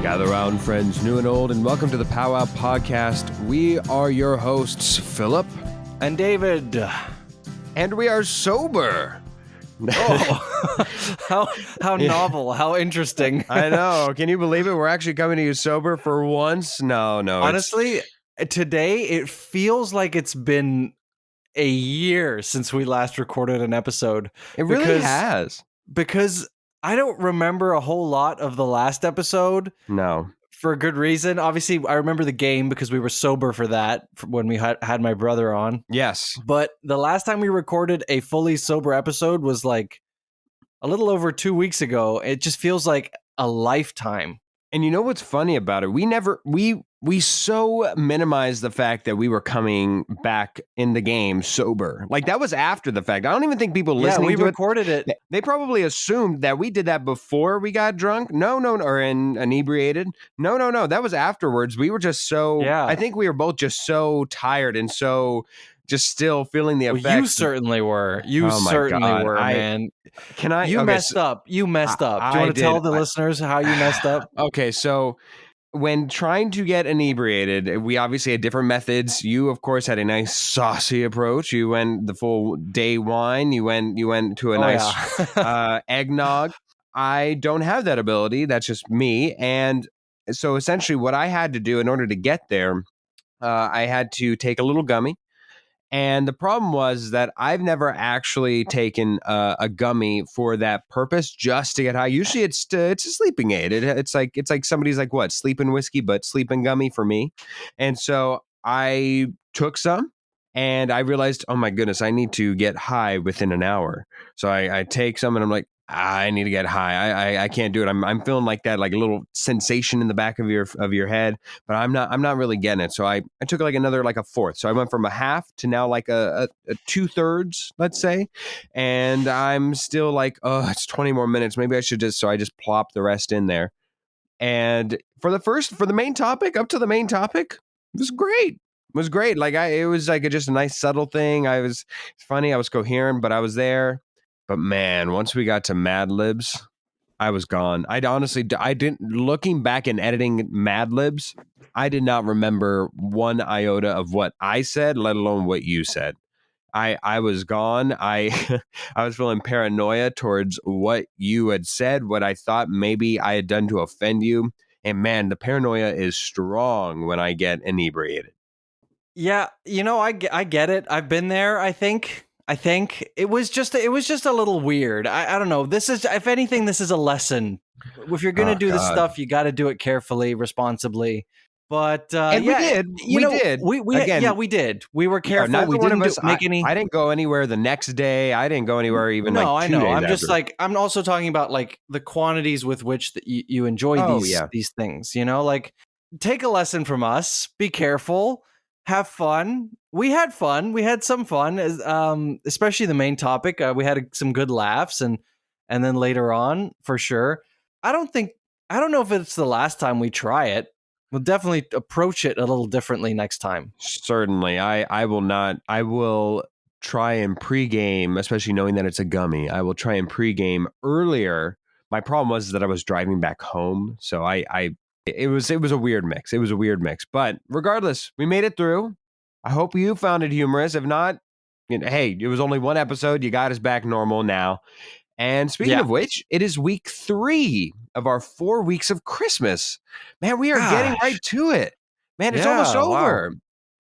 Gather round, friends, new and old, and welcome to the Powwow podcast. We are your hosts, Philip and David, and we are sober. Oh, how novel, how interesting. I know. Can you believe it? We're actually coming to you sober for once. No. Honestly, today it feels like it's been a year since we last recorded an episode. It really has. Because I don't remember a whole lot of the last episode. No. For a good reason. Obviously, I remember the game because we were sober for that when we had my brother on. Yes. But the last time we recorded a fully sober episode was like a little over 2 weeks ago. It just feels like a lifetime. And you know what's funny about it? We so minimized the fact that we were coming back in the game sober. Like that was after the fact. I don't even think people listening to it. We recorded it. They probably assumed that we did that before we got drunk. No, or inebriated. No. That was afterwards. We were just so. Yeah. I think we were both just so tired and so just still feeling the effects. You certainly were. You certainly were, man. Messed up. You messed up. Do you want to tell the listeners how you messed up? Okay, so when trying to get inebriated, we obviously had different methods. You, of course, had a nice saucy approach. You went the full day wine. You went to a nice eggnog. I don't have that ability. That's just me. And so essentially what I had to do in order to get there, I had to take a little gummy. And the problem was that I've never actually taken a gummy for that purpose, just to get high. Usually, it's a sleeping aid. It's like somebody's like, what, sleeping whiskey, but sleeping gummy for me. And so I took some, and I realized, oh my goodness, I need to get high within an hour. So I take some, and I'm like, I need to get high. I can't do it. I'm feeling like that, like a little sensation in the back of your head, but I'm not really getting it. So I took like another, like a fourth. So I went from a half to now like a 2/3, let's say. And I'm still like, oh, it's 20 more minutes. Maybe I should so I just plop the rest in there. And for the main topic, up to the main topic, it was great. It was great. Like it was like just a nice subtle thing. It's funny. I was coherent, but I was there. But man, once we got to Mad Libs, I was gone. I didn't, looking back and editing Mad Libs, I did not remember one iota of what I said, let alone what you said. I was gone. I was feeling paranoia towards what you had said, what I thought maybe I had done to offend you. And man, the paranoia is strong when I get inebriated. Yeah, I get it. I've been there, I think it was just a little weird. I don't know. This is, if anything, this is a lesson. If you're going to do this stuff, you got to do it carefully, responsibly. But and we did. We did. We were careful. We didn't make any. I didn't go anywhere the next day. I didn't go anywhere even. No, like 2 I know. days I'm after. just like, I'm also talking about like the quantities with which you enjoy these things. Like take a lesson from us. Be careful. Have fun. We had fun. We had some fun, especially the main topic. We had some good laughs, and then later on, for sure. I don't know if it's the last time we try it. We'll definitely approach it a little differently next time. Certainly, I will not. I will try and pregame, especially knowing that it's a gummy. I will try and pregame earlier. My problem was that I was driving back home, so It was a weird mix. But regardless, we made it through. I hope you found it humorous. If not, hey, it was only one episode. You got us back normal now. And speaking of which, it is week 3 of our 4 weeks of Christmas. Man, we are getting right to it. Man, it's almost over.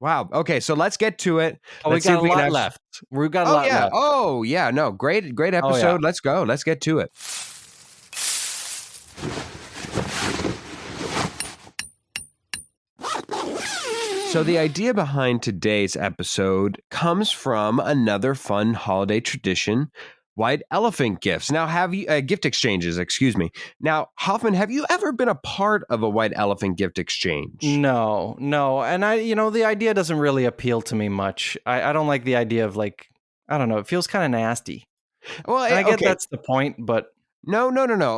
Wow. Okay, so let's get to it. We got a lot left. We've got a lot left. Oh, yeah. No, great episode. Let's go. Let's get to it. So the idea behind today's episode comes from another fun holiday tradition, white elephant gifts. Now, have you gift exchanges? Excuse me. Now, Hoffman, have you ever been a part of a white elephant gift exchange? No, and the idea doesn't really appeal to me much. I don't like the idea of like, I don't know. It feels kind of nasty. Well, I get that's the point, but. No.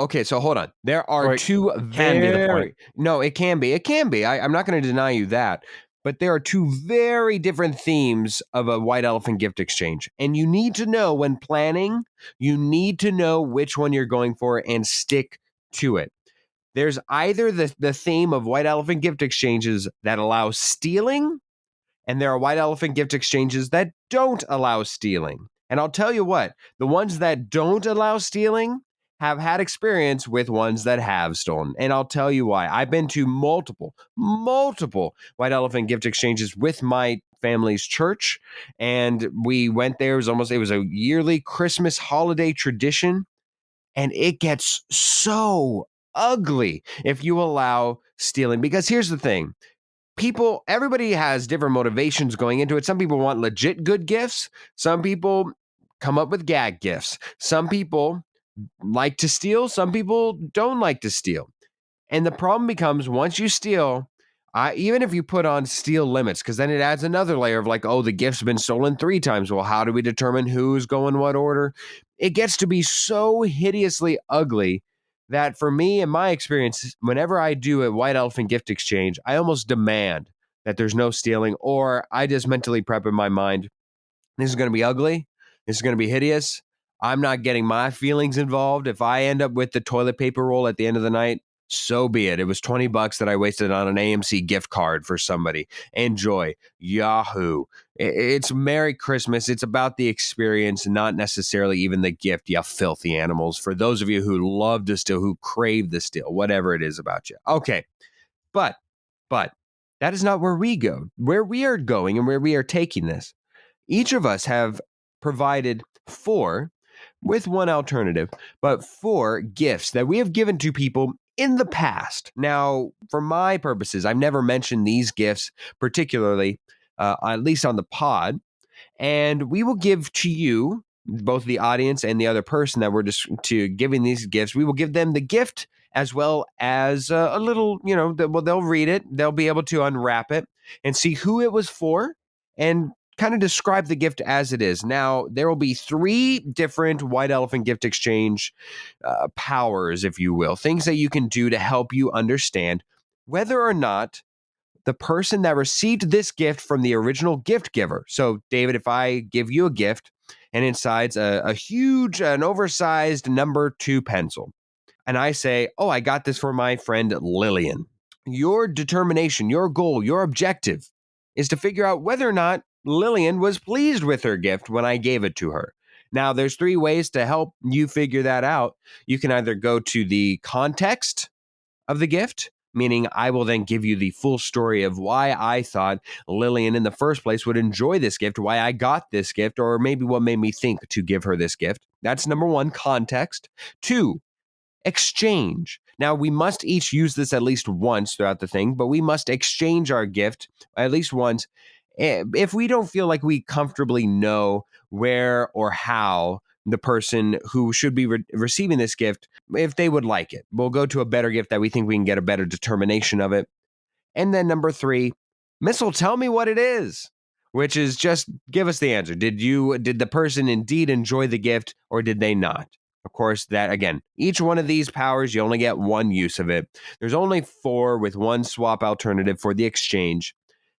Okay, so hold on. There are two can be the point. No, it can be. I'm not going to deny you that. But there are 2 very different themes of a white elephant gift exchange. And you need to know when planning, you need to know which one you're going for and stick to it. There's either the theme of white elephant gift exchanges that allow stealing, and there are white elephant gift exchanges that don't allow stealing. And I'll tell you what, the ones that don't allow stealing have had experience with ones that have stolen. And I'll tell you why. I've been to multiple white elephant gift exchanges with my family's church. And we went there. It was a yearly Christmas holiday tradition. And it gets so ugly if you allow stealing. Because here's the thing. Everybody has different motivations going into it. Some people want legit good gifts. Some people come up with gag gifts. Some people like to steal. Some people don't like to steal. And the problem becomes once you steal, even if you put on steal limits, because then it adds another layer of like, oh, the gift's been stolen 3 times. Well, how do we determine who's going what order? It gets to be so hideously ugly that for me, in my experience, whenever I do a white elephant gift exchange, I almost demand that there's no stealing, or I just mentally prep in my mind, this is going to be ugly. This is going to be hideous. I'm not getting my feelings involved. If I end up with the toilet paper roll at the end of the night, so be it. It was $20 that I wasted on an AMC gift card for somebody. Enjoy. Yahoo. It's Merry Christmas. It's about the experience, not necessarily even the gift, you filthy animals. For those of you who love to steal, who crave the steal, whatever it is about you. Okay. But that is not where we go. Where we are going and where we are taking this. Each of us have provided 4, with one alternative, but 4 gifts that we have given to people in the past. Now, for my purposes, I've never mentioned these gifts particularly, at least on the pod, and we will give to you, both the audience and the other person that we're just to giving these gifts, we will give them the gift as well as a little, they'll read it, they'll be able to unwrap it and see who it was for and kind of describe the gift as it is. Now, there will be 3 different white elephant gift exchange powers, if you will, things that you can do to help you understand whether or not the person that received this gift from the original gift giver. So, David, if I give you a gift and inside's a huge, an oversized number 2 pencil, and I say, oh, I got this for my friend Lillian. Your determination, your goal, your objective is to figure out whether or not Lillian was pleased with her gift when I gave it to her. Now, there's 3 ways to help you figure that out. You can either go to the context of the gift, meaning I will then give you the full story of why I thought Lillian in the first place would enjoy this gift, why I got this gift, or maybe what made me think to give her this gift. That's number 1, context. 2, exchange. Now, we must each use this at least once throughout the thing, but we must exchange our gift at least once if we don't feel like we comfortably know where or how the person who should be receiving this gift, if they would like it. We'll go to a better gift that we think we can get a better determination of it. And then number 3, Missile, tell me what it is, which is just give us the answer. Did the person indeed enjoy the gift or did they not? Of course, that again, each one of these powers, you only get one use of it. There's only 4 with one swap alternative for the exchange.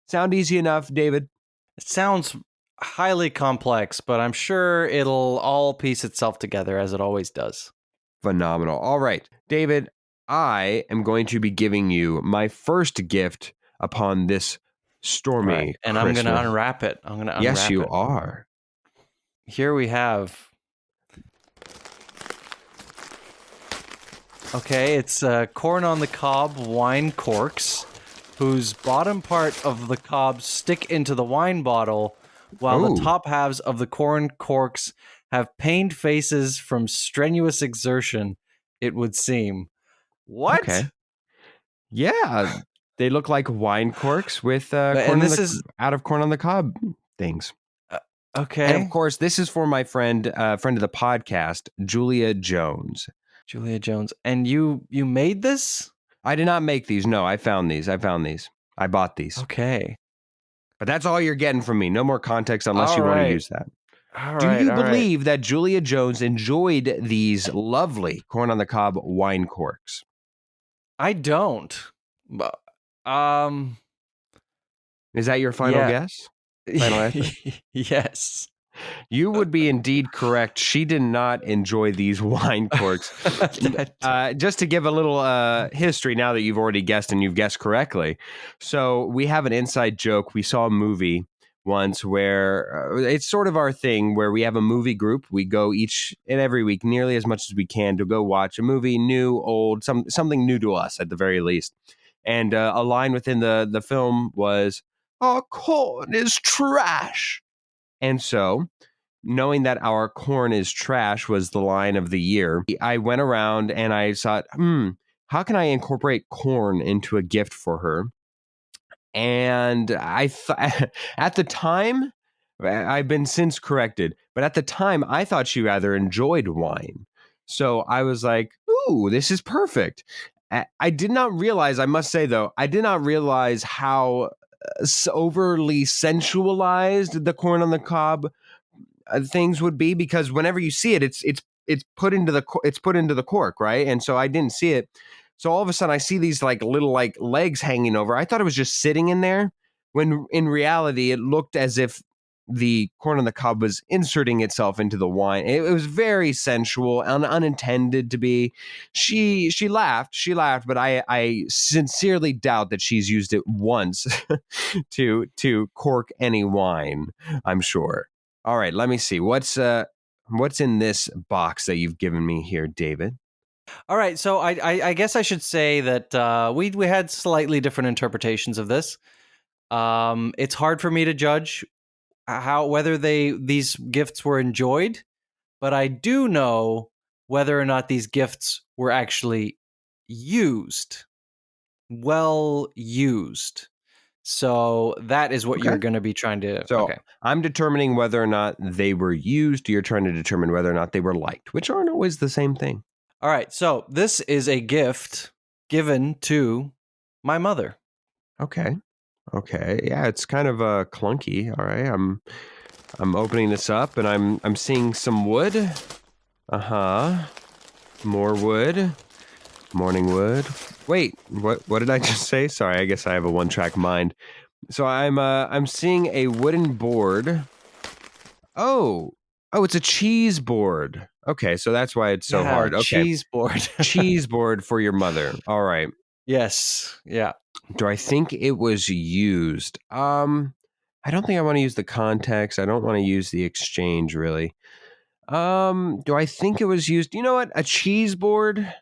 Sound easy enough, David? It sounds highly complex, but I'm sure it'll all piece itself together as it always does. Phenomenal. All right, David, I am going to be giving you my first gift upon this stormy right. And Christmas. I'm going to unwrap it. Yes, you are. Here we have. Okay, it's corn on the cob wine corks, whose bottom part of the cob stick into the wine bottle, while the top halves of the corn corks have pained faces from strenuous exertion, it would seem. What? Okay. Yeah, they look like wine corks with out of corn on the cob things. Okay. And of course, this is for my friend of the podcast, Julia Jones. Julia Jones. And you made this? I did not make these. No, I found these. I bought these. Okay. But that's all you're getting from me. No more context unless you want to use that. Do you believe that Julia Jones enjoyed these lovely corn on the cob wine corks? I don't. Is that your final guess? Final answer? Yes. You would be indeed correct. She did not enjoy these wine corks. Just to give a little history now that you've already guessed and you've guessed correctly. So we have an inside joke. We saw a movie once where it's sort of our thing where we have a movie group. We go each and every week, nearly as much as we can, to go watch a movie, new, old, something new to us at the very least. And a line within the film was, "Our corn is trash." And so, knowing that our corn is trash was the line of the year, I went around and I thought, how can I incorporate corn into a gift for her? And I thought at the time, I've been since corrected, but at the time I thought she rather enjoyed wine. So I was like, ooh, this is perfect. I did not realize, I must say though, I did not realize how overly sensualized the corn on the cob things would be, because whenever you see it, it's put into the cork, right? And so I didn't see it. So all of a sudden I see these like little like legs hanging over. I thought it was just sitting in there, when in reality it looked as if the corn on the cob was inserting itself into the wine. It was very sensual and unintended to be. She laughed, but I sincerely doubt that she's used it once to cork any wine, I'm sure. All right, let me see. What's in this box that you've given me here, David? All right, so I guess I should say that we had slightly different interpretations of this. It's hard for me to judge whether these gifts were enjoyed, but I do know whether or not these gifts were actually used, well used. So that is what you're going to be trying to. So okay. I'm determining whether or not they were used. You're trying to determine whether or not they were liked, which aren't always the same thing. All right. So this is a gift given to my mother. Okay. Yeah, it's kind of clunky. All right. I'm opening this up and I'm seeing some wood. More wood. Morning wood. Wait, what did I just say? Sorry, I guess I have a one-track mind. So I'm seeing a wooden board. Oh, it's a cheese board. Okay, so that's why it's so hard. Okay, cheese board. Cheese board for your mother. All right. Yes. Yeah. Do I think it was used? I don't think I want to use the context. I don't want to use the exchange really. Do I think it was used? You know what? A cheese board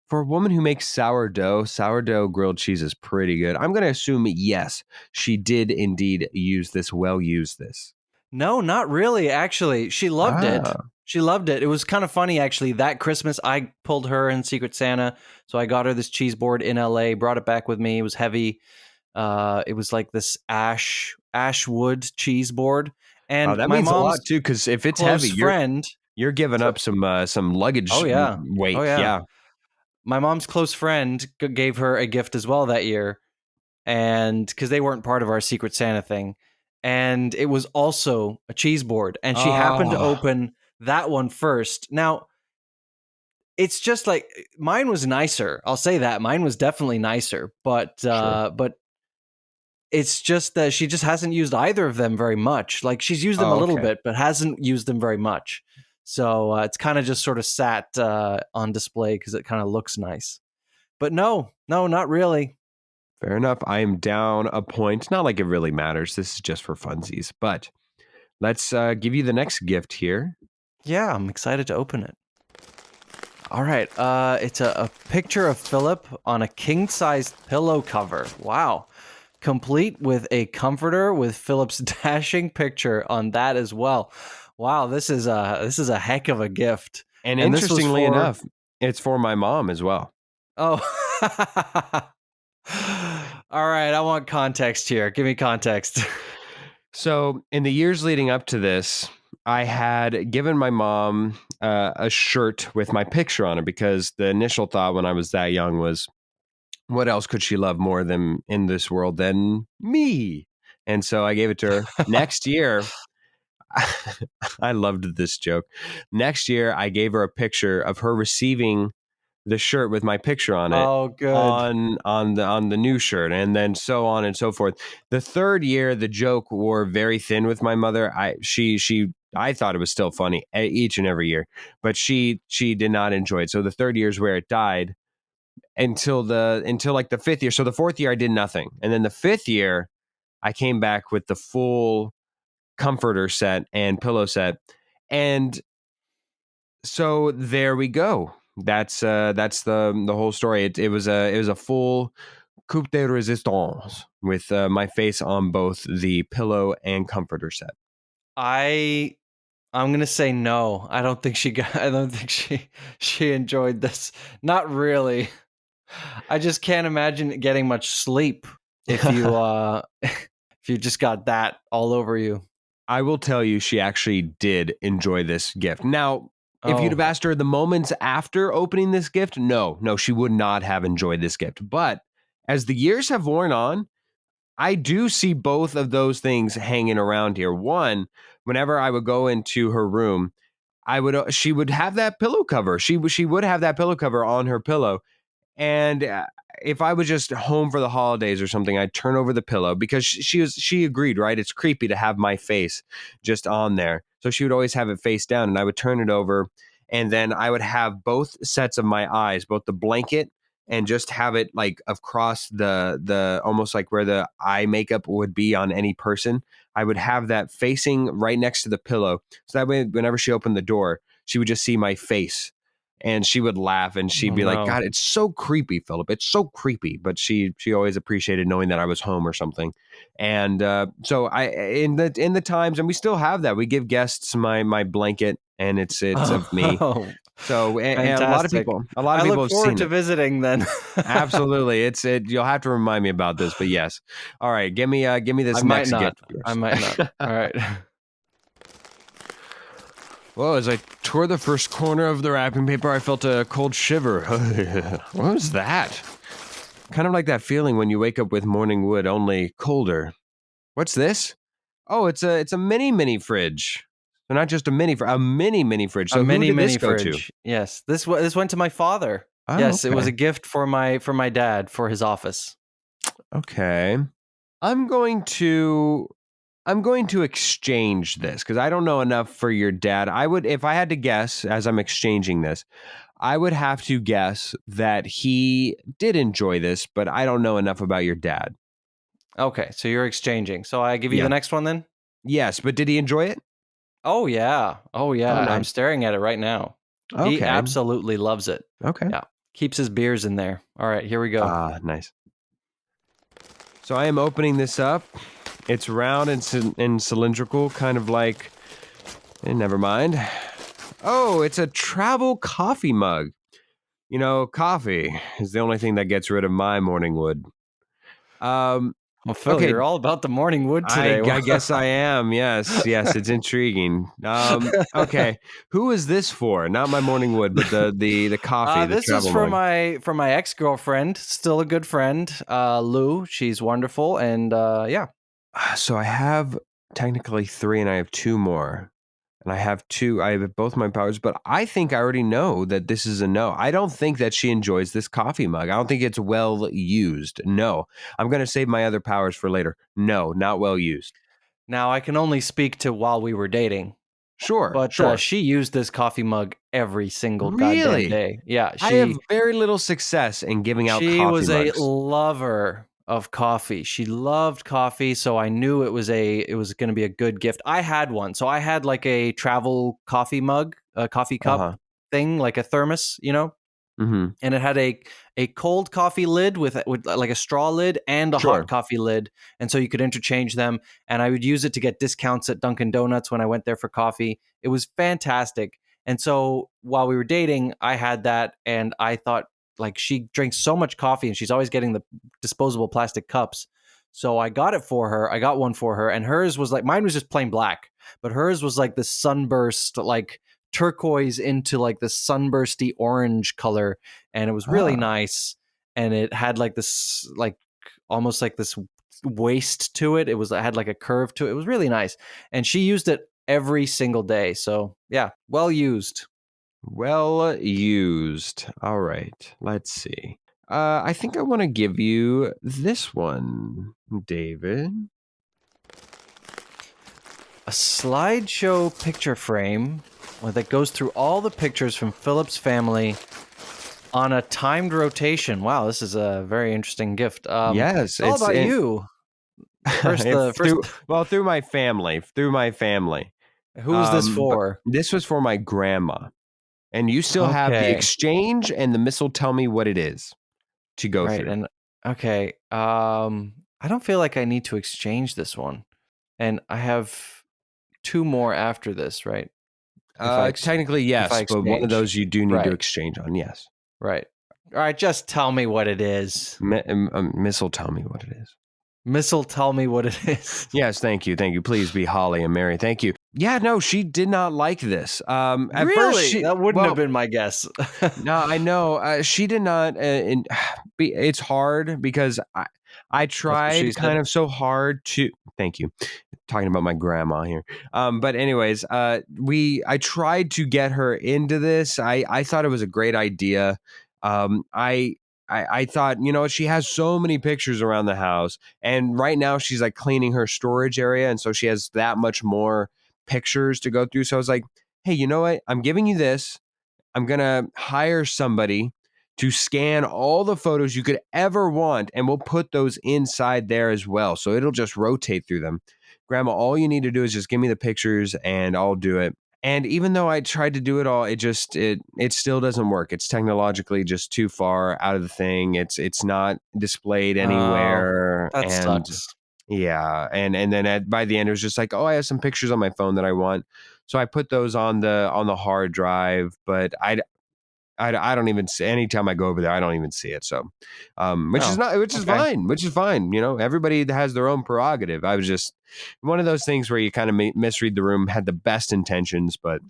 for a woman who makes sourdough grilled cheese is pretty good. I'm going to assume yes, she did indeed use this. No, not really. Actually, she loved it. She loved it. It was kind of funny, actually. That Christmas, I pulled her in Secret Santa. So I got her this cheese board in LA, brought it back with me. It was heavy. It was like this ash wood cheese board. And that my means mom's a lot too, because if it's heavy, you're giving up some luggage weight. Oh, yeah. Yeah. My mom's close friend gave her a gift as well that year. And because they weren't part of our Secret Santa thing. And it was also a cheese board. And she happened to open that one first. Now, it's just like mine was nicer. I'll say that. Mine was definitely nicer. But Sure. but it's just that she just hasn't used either of them very much. Like she's used them a little bit, but hasn't used them very much. So it's kind of just sort of sat on display because it kind of looks nice. But no, not really. Fair enough. I am down a point. Not like it really matters. This is just for funsies. But let's give you the next gift here. Yeah, I'm excited to open it. All right. It's a picture of Philip on a king-sized pillow cover. Wow. Complete with a comforter with Philip's dashing picture on that as well. Wow, this is a heck of a gift. And interestingly enough, it's for my mom as well. Oh. All right, I want context here. Give me context. So, in the years leading up to this, I had given my mom a shirt with my picture on it, because the initial thought when I was that young was, what else could she love more than in this world than me? And so I gave it to her. Next year, I loved this joke. Next year, I gave her a picture of her receiving the shirt with my picture on it Oh, good. on the new shirt, and then so on and so forth. The third year, the joke wore very thin with my mother. I thought it was still funny each and every year, but she did not enjoy it. So the third year is where it died until like the fifth year. So the fourth year I did nothing, and then the fifth year I came back with the full comforter set and pillow set, and so there we go. That's the whole story. It was a full coupe de resistance with my face on both the pillow and comforter set. I'm gonna say no. I don't think she got. I don't think she enjoyed this. Not really. I just can't imagine getting much sleep if you if you just got that all over you. I will tell you, she actually did enjoy this gift. Now, if you'd have Oh, asked her the moments after opening this gift, no, she would not have enjoyed this gift. But as the years have worn on, I do see both of those things hanging around here. One, whenever I would go into her room, she would have that pillow cover. She would have that pillow cover on her pillow, and if I was just home for the holidays or something, I'd turn over the pillow because she agreed, right? It's creepy to have my face just on there. So she would always have it face down, and I would turn it over, and then I would have both sets of my eyes, both the blanket and just have it like across the almost like where the eye makeup would be on any person. I would have that facing right next to the pillow. So that way whenever she opened the door, she would just see my face, and she would laugh and she'd oh be like, no. "God, it's so creepy, Philip. It's so creepy." But she always appreciated knowing that I was home or something. And so I in the times, and we still have that. We give guests my blanket, and it's of me. Oh, So and fantastic. a lot of I people look have forward seen to it. visiting then. Absolutely, you'll have to remind me about this, but yes. All right, give me I this might next not. gift of I yours. might not. All right. Well, as I tore the first corner of the wrapping paper, I felt a cold shiver. What was that? Kind of like that feeling when you wake up with morning wood, only colder. What's this? Oh, it's a mini fridge. So not just a mini fridge. A So who mini did this mini go to? fridge. Yes. This went to my father. Oh, Yes, it was okay. a gift for my dad for his office. Okay. I'm going to I'm going to exchange this because I don't know enough for your dad. I would, if I had to guess as I'm exchanging this, I would have to guess that he did enjoy this, but I don't know enough about your dad. Okay, so you're exchanging. So I give you Yeah. the next one then? Yes, but did he enjoy it? Oh yeah. Oh Oh, yeah. I'm nice. staring at it right now. He Okay. absolutely loves it. Okay. Yeah. Keeps his beers in there. All right, here we go. Ah, nice. So I am opening this up. It's round and cylindrical, kind of like. Never mind. Oh, it's a travel coffee mug. You know, coffee is the only thing that gets rid of my morning wood. Um. Well, Phil, Okay. you're all about the morning wood today. I guess I am. Yes. It's intriguing. Okay. Who is this for? Not my morning wood, but the coffee, the This is travel mug. for my ex girlfriend, still a good friend, Lou. She's wonderful, and yeah. So I have technically three, and I have two more. And I have two. I have both my powers, but I think I already know that this is a no. I don't think that she enjoys this coffee mug. I don't think it's well used. No. I'm going to save my other powers for later. No, not well used. Now I can only speak to while we were dating, Sure, but sure. she used this coffee mug every single goddamn Really? day. Yeah, I have very little success in giving out she coffee was a mugs. lover of coffee. She loved coffee, so I knew it was going to be a good gift. I had one, so I had like a travel coffee mug, a coffee cup Uh-huh. thing, like a thermos, you know. Mhm. And it had a cold coffee lid with like a straw lid and a hot Sure. coffee lid, and so you could interchange them. And I would use it to get discounts at Dunkin' Donuts when I went there for coffee. It was fantastic. And so while we were dating, I had that, and I thought like she drinks so much coffee, and she's always getting the disposable plastic cups. So I got it for her. I got one for her, and hers was like mine was just plain black, but hers was like the sunburst, like turquoise into like the sunbursty orange color, and it was really Ah. nice, and it had like this like almost like this waist to it. It had like a curve to it. It was really nice, and she used it every single day. So yeah, well used. Well used. All right. Let's see. I think I want to give you this one, David. A slideshow picture frame that goes through all the pictures from Philip's family on a timed rotation. Wow, this is a very interesting gift. Yes, It's all about you. Through my family. Through my family. Who was this But for? this was for my grandma. And you still have the Okay. exchange and the missile tell me what it is to go Right, through. and okay. I don't feel like I need to exchange this one. And I have 2 more after this, right? Technically, If I yes, but one of exchange. those you do need to Right, exchange on, yes. right. Alright, just tell me what it is. Missile tell me what it is. Missile, tell me what it is. Yes, thank you. Please be Holly and Mary. Thank you. Yeah, no, she did not like this. At first, Really? That wouldn't have been my guess. no, I know she did not. It's hard because I That's what she tried said. kind of so hard to. Thank you. Talking about my grandma here. But anyways, I tried to get her into this. I thought it was a great idea. I thought, she has so many pictures around the house, and right now she's like cleaning her storage area, and so she has that much more pictures to go through. So I was like, hey, you know what? I'm giving you this. I'm going to hire somebody to scan all the photos you could ever want, and we'll put those inside there as well. So it'll just rotate through them. Grandma, all you need to do is just give me the pictures and I'll do it. And even though I tried to do it all, it still doesn't work. It's technologically just too far out of the thing. It's not displayed Oh, anywhere. that And sucks. yeah, and then by the end it was just like, oh, I have some pictures on my phone that I want, so I put those on the hard drive. But I don't even see, anytime I go over there, I don't even see it. So, Oh, which is okay. fine, which is fine. Everybody has their own prerogative. I was just one of those things where you kind of misread the room, had the best intentions, but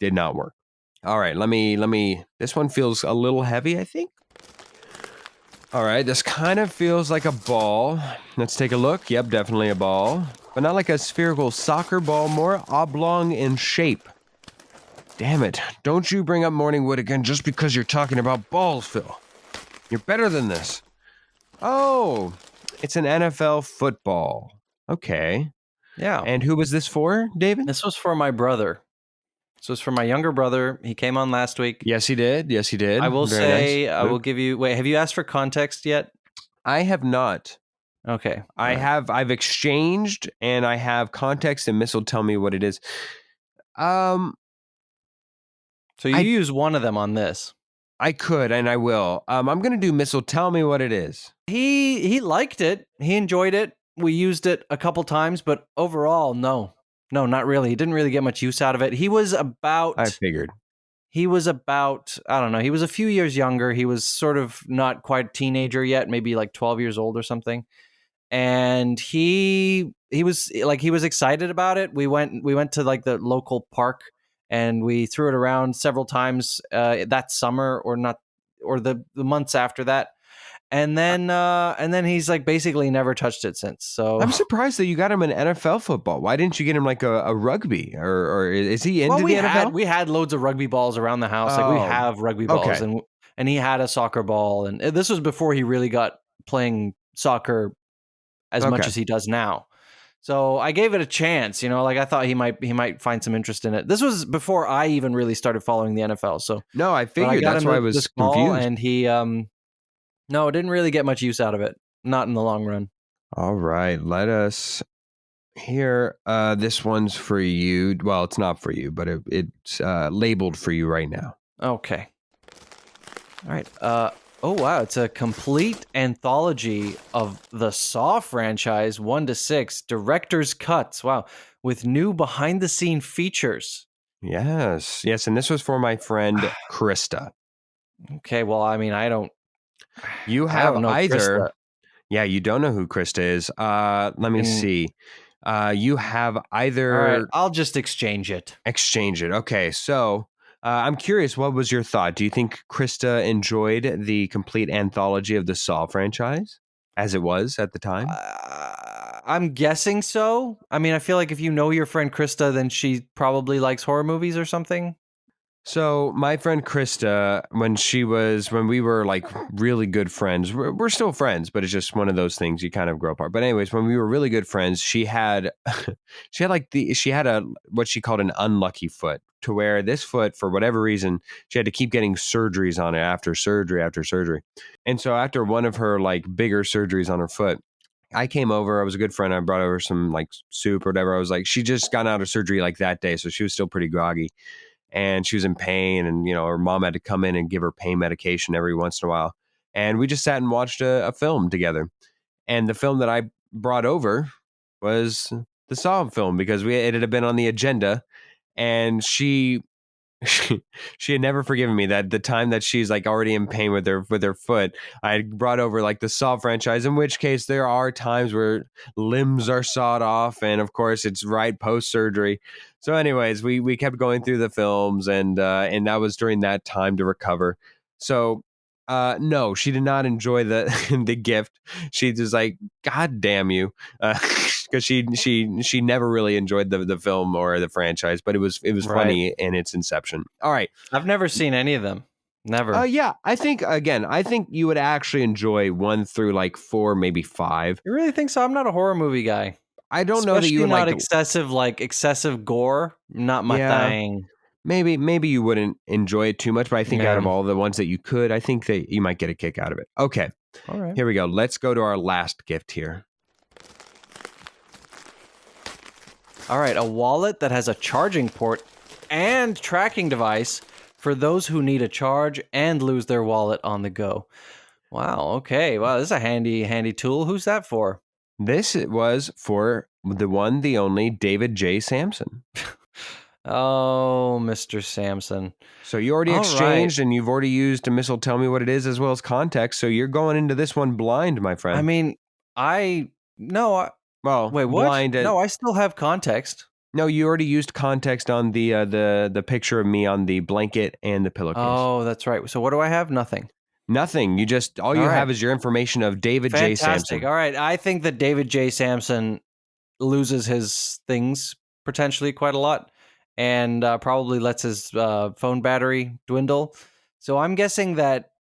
did not work. All right, let me. This one feels a little heavy, I think. All right, this kind of feels like a ball. Let's take a look. Yep, definitely a ball, but not like a spherical soccer ball, more oblong in shape. Damn it. Don't you bring up Morningwood again just because you're talking about balls, Phil. You're better than this. Oh, it's an NFL football. Okay. Yeah. And who was this for, David? This was for my brother. This was for my younger brother. He came on last week. Yes, he did. Yes, he did. I will Very say, nice. I will give you. Wait, have you asked for context yet? I have not. Okay. I've exchanged and I have context and Miss will tell me what it is. So you use one of them on this. I could and I will. I'm gonna do Miss will tell me what it is. He liked it. He enjoyed it. We used it a couple times, but overall, no, not really. He didn't really get much use out of it. I figured. He was about, I don't know, he was a few years younger. He was sort of not quite a teenager yet, maybe like 12 years old or something. And he was excited about it. We went to like the local park and we threw it around several times that summer or the months after that. And then he's like basically never touched it since. So I'm surprised that you got him an NFL football. Why didn't you get him like a rugby or is he into we the NFL? We had loads of rugby balls around the house. Like we have rugby balls and he had a soccer ball, and this was before he really got playing soccer as much as he does now. So I gave it a chance, like I thought he might find some interest in it. This was before I even really started following the NFL. So no, I figured that's why I was this confused. ball, and he no, didn't really get much use out of it. Not in the long run. All right, let us hear. This one's for you. Well, it's not for you, but it's labeled for you right now. Okay. All right. Oh wow, it's a complete anthology of the Saw franchise, 1 to 6, director's cuts. Wow, with new behind-the-scene features. Yes, and this was for my friend Krista. Okay, well, I mean, I don't. You I have don't know either. Krista. Yeah, you don't know who Krista is. Let me see. You have either. All right, I'll just exchange it. Exchange it. Okay, so I'm curious, what was your thought? Do you think Krista enjoyed the complete anthology of the Saw franchise as it was at the time? I'm guessing so. I mean, I feel like if you know your friend Krista, then she probably likes horror movies or something. So my friend Krista, when we were like really good friends, we're still friends, but it's just one of those things you kind of grow apart. But anyways, when we were really good friends, she had she had a what she called an unlucky foot, to where this foot, for whatever reason, she had to keep getting surgeries on it after surgery after surgery. And so after one of her like bigger surgeries on her foot, I came over. I was a good friend. I brought over some like soup or whatever. I was like, she just got out of surgery like that day, so she was still pretty groggy and she was in pain, and her mom had to come in and give her pain medication every once in a while, and we just sat and watched a film together. And the film that I brought over was the Saw film, because it had been on the agenda, and she had never forgiven me that the time that she's like already in pain with her foot, I had brought over like the Saw franchise, in which case there are times where limbs are sawed off, and of course it's right post surgery. So anyways, we kept going through the films, and that was during that time to recover. So no, she did not enjoy the the gift. She just like, God damn you. Because she never really enjoyed the film or the franchise, but it was Right. funny in its inception. All right. I've never seen any of them. Never. Yeah, I think you would actually enjoy 1 through like 4, maybe 5. You really think so? I'm not a horror movie guy. I don't know that you Especially would not like. excessive gore. Not my Yeah, thing. maybe you wouldn't enjoy it too much, but I think out of Yeah. all the ones that you could, I think that you might get a kick out of it. Okay, All right. here we go. Let's go to our last gift here. All right. A wallet that has a charging port and tracking device for those who need a charge and lose their wallet on the go. Wow. Okay. Wow. This is a handy tool. Who's that for? This was for the one, the only David J. Sampson. Oh, Mr. Sampson. So you already All right. exchanged, and you've already used a missile. Tell me what it is, as well as context. So you're going into this one blind, my friend. I mean, no. Well, Wait, what? blind. No, I still have context. No, you already used context on the picture of me on the blanket and the pillowcase. Oh, that's right. So what do I have? Nothing. Nothing. You just all All you right. have is your information of David J. Fantastic. Sampson. All right. I think that David J. Sampson loses his things potentially quite a lot and probably lets his phone battery dwindle. So I'm guessing that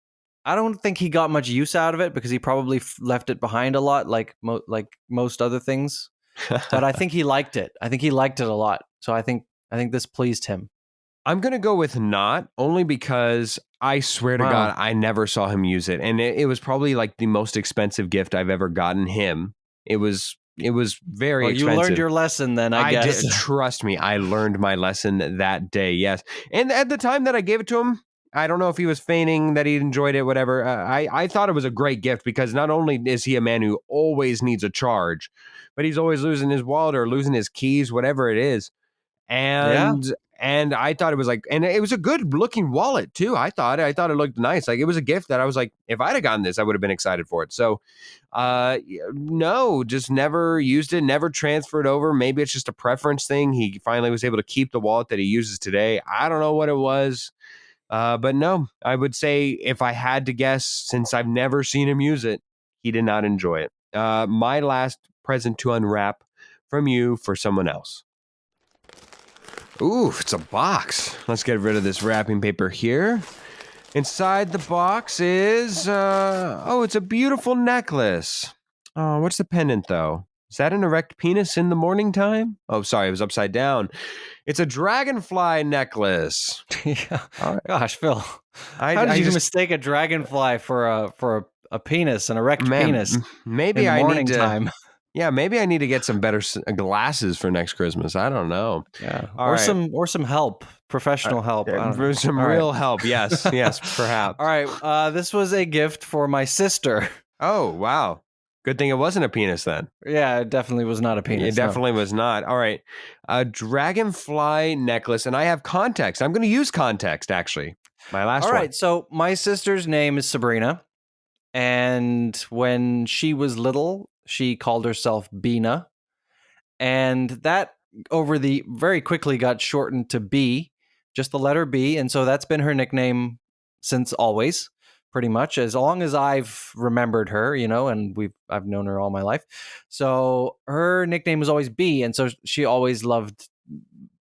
I don't think he got much use out of it because he probably left it behind a lot, like most other things. But I think he liked it. I think he liked it a lot. So I think this pleased him. I'm gonna go with not, only because I swear to Wow. God, I never saw him use it, and it was probably like the most expensive gift I've ever gotten him. It was very Well, you expensive. learned your lesson then, I guess. Did, trust me, I learned my lesson that day. Yes, and at the time that I gave it to him, I don't know if he was feigning that he enjoyed it, whatever. I thought it was a great gift, because not only is he a man who always needs a charge, but he's always losing his wallet or losing his keys, whatever it is. Yeah. And I thought it was like, and it was a good looking wallet too. I thought it looked nice. Like, it was a gift that I was like, if I'd have gotten this, I would have been excited for it. So, no, just never used it, never transferred over. Maybe it's just a preference thing. He finally was able to keep the wallet that he uses today. I don't know what it was. But no, I would say, if I had to guess, since I've never seen him use it, he did not enjoy it. My last present to unwrap from you for someone else. Ooh, it's a box. Let's get rid of this wrapping paper here. Inside the box is, it's a beautiful necklace. Oh, what's the pendant, though? Is that an erect penis in the morning time? Oh, sorry, it was upside down. It's a dragonfly necklace. Yeah. All right. Gosh, Phil, how did you mistake a dragonfly for a penis, an erect penis? Maybe in I morning need to. time. Yeah, maybe I need to get some better glasses for next Christmas. I don't know. Yeah, All or right. some help, professional help. I don't know. Some All real right. help. Yes, yes, perhaps. All right. This was a gift for my sister. Oh, wow. Good thing it wasn't a penis then. Yeah, it definitely was not a penis. It definitely was not. All right. A dragonfly necklace. And I have context. I'm going to use context, actually. My last All one. right. So my sister's name is Sabrina. And when she was little, she called herself Bina. And that very quickly got shortened to B, just the letter B. And so that's been her nickname since always, pretty much, as long as I've remembered her, and I've known her all my life. So her nickname was always B. And so she always loved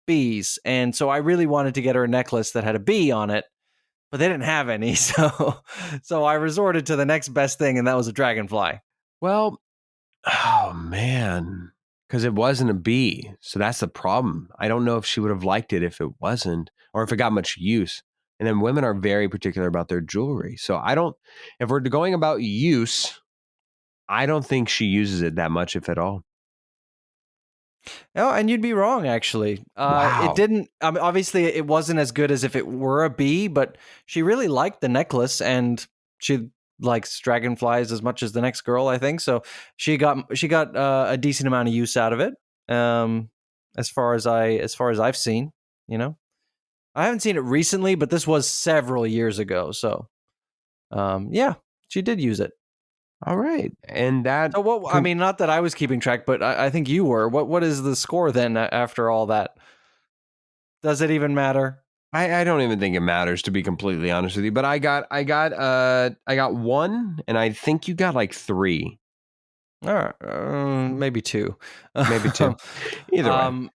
bees. And so I really wanted to get her a necklace that had a bee on it, but they didn't have any. So I resorted to the next best thing, and that was a dragonfly. Well, oh man, because it wasn't a bee. So that's the problem. I don't know if she would have liked it if it wasn't, or if it got much use. And then women are very particular about their jewelry. So if we're going about use, I don't think she uses it that much, if at all. Oh, and you'd be wrong, actually. Wow. It didn't, I mean, obviously, it wasn't as good as if it were a bee, but she really liked the necklace, and she likes dragonflies as much as the next girl, I think. So she got a decent amount of use out of it. As far as I've seen, you know, I haven't seen it recently, but this was several years ago. So, yeah, she did use it. All right. And that. So what? I mean, not that I was keeping track, but I think you were. What is the score then after all that? Does it even matter? I don't even think it matters, to be completely honest with you. But I got one, and I think you got like three. All right, maybe two. Maybe two. Either way.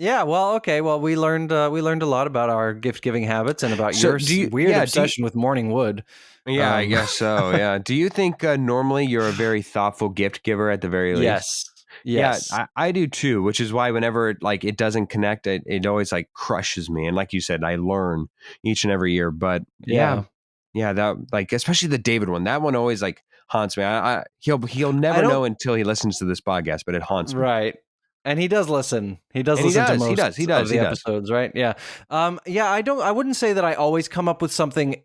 Yeah. Well, okay. Well, we learned a lot about our gift giving habits and about your weird obsession with morning wood. Yeah, I guess so. Yeah. Do you think normally you're a very thoughtful gift giver at the very least? Yes. Yeah, I do too, which is why whenever it doesn't connect, it always like crushes me. And like you said, I learn each and every year. But yeah, that like especially the David one, that one always like haunts me. He'll never know until he listens to this podcast, but it haunts me. Right. And he does listen. He does listen to most of the episodes, right? Yeah. I wouldn't say that I always come up with something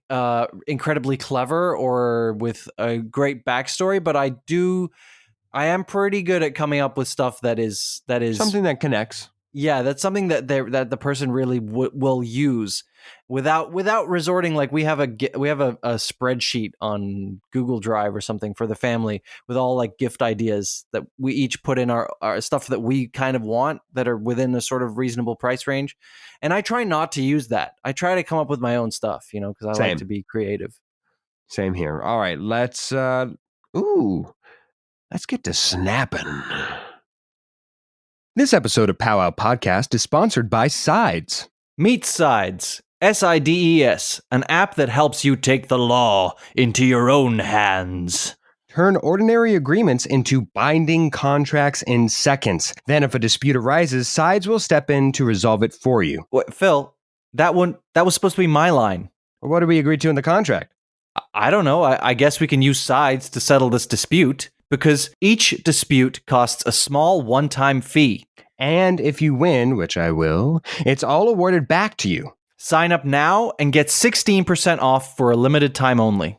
incredibly clever or with a great backstory, but I am pretty good at coming up with stuff that is something that connects. Yeah, that's something that the person really will use without resorting. Like we have a spreadsheet on Google Drive or something for the family with all like gift ideas that we each put in our stuff that we kind of want that are within a sort of reasonable price range. And I try not to use that. I try to come up with my own stuff, because I like to be creative. Same here. All right, let's get to snapping. This episode of Powwow Podcast is sponsored by Sides. Meet Sides, SIDES, an app that helps you take the law into your own hands. Turn ordinary agreements into binding contracts in seconds. Then if a dispute arises, Sides will step in to resolve it for you. What, Phil, that was supposed to be my line. What did we agree to in the contract? I don't know. I guess we can use Sides to settle this dispute, because each dispute costs a small one-time fee. And if you win, which I will, it's all awarded back to you. Sign up now and get 16% off for a limited time only.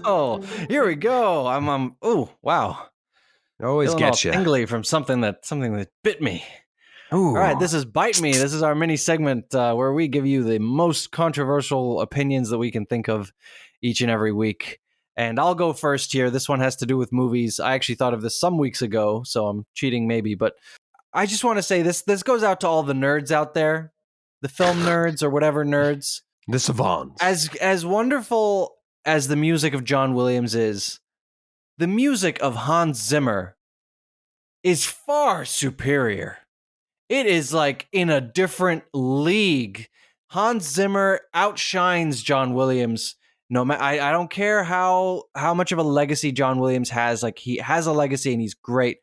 Oh, here we go. Oh, wow. Always get you. Tingly from something that bit me. Ooh. All right, this is Bite Me. This is our mini segment where we give you the most controversial opinions that we can think of each and every week. And I'll go first here. This one has to do with movies. I actually thought of this some weeks ago, so I'm cheating maybe. But I just want to say this goes out to all the nerds out there, the film nerds or whatever nerds. The savants. As wonderful as the music of John Williams is, the music of Hans Zimmer is far superior. It is like in a different league. Hans Zimmer outshines John Williams. No, I don't care how much of a legacy John Williams has. Like, he has a legacy and he's great.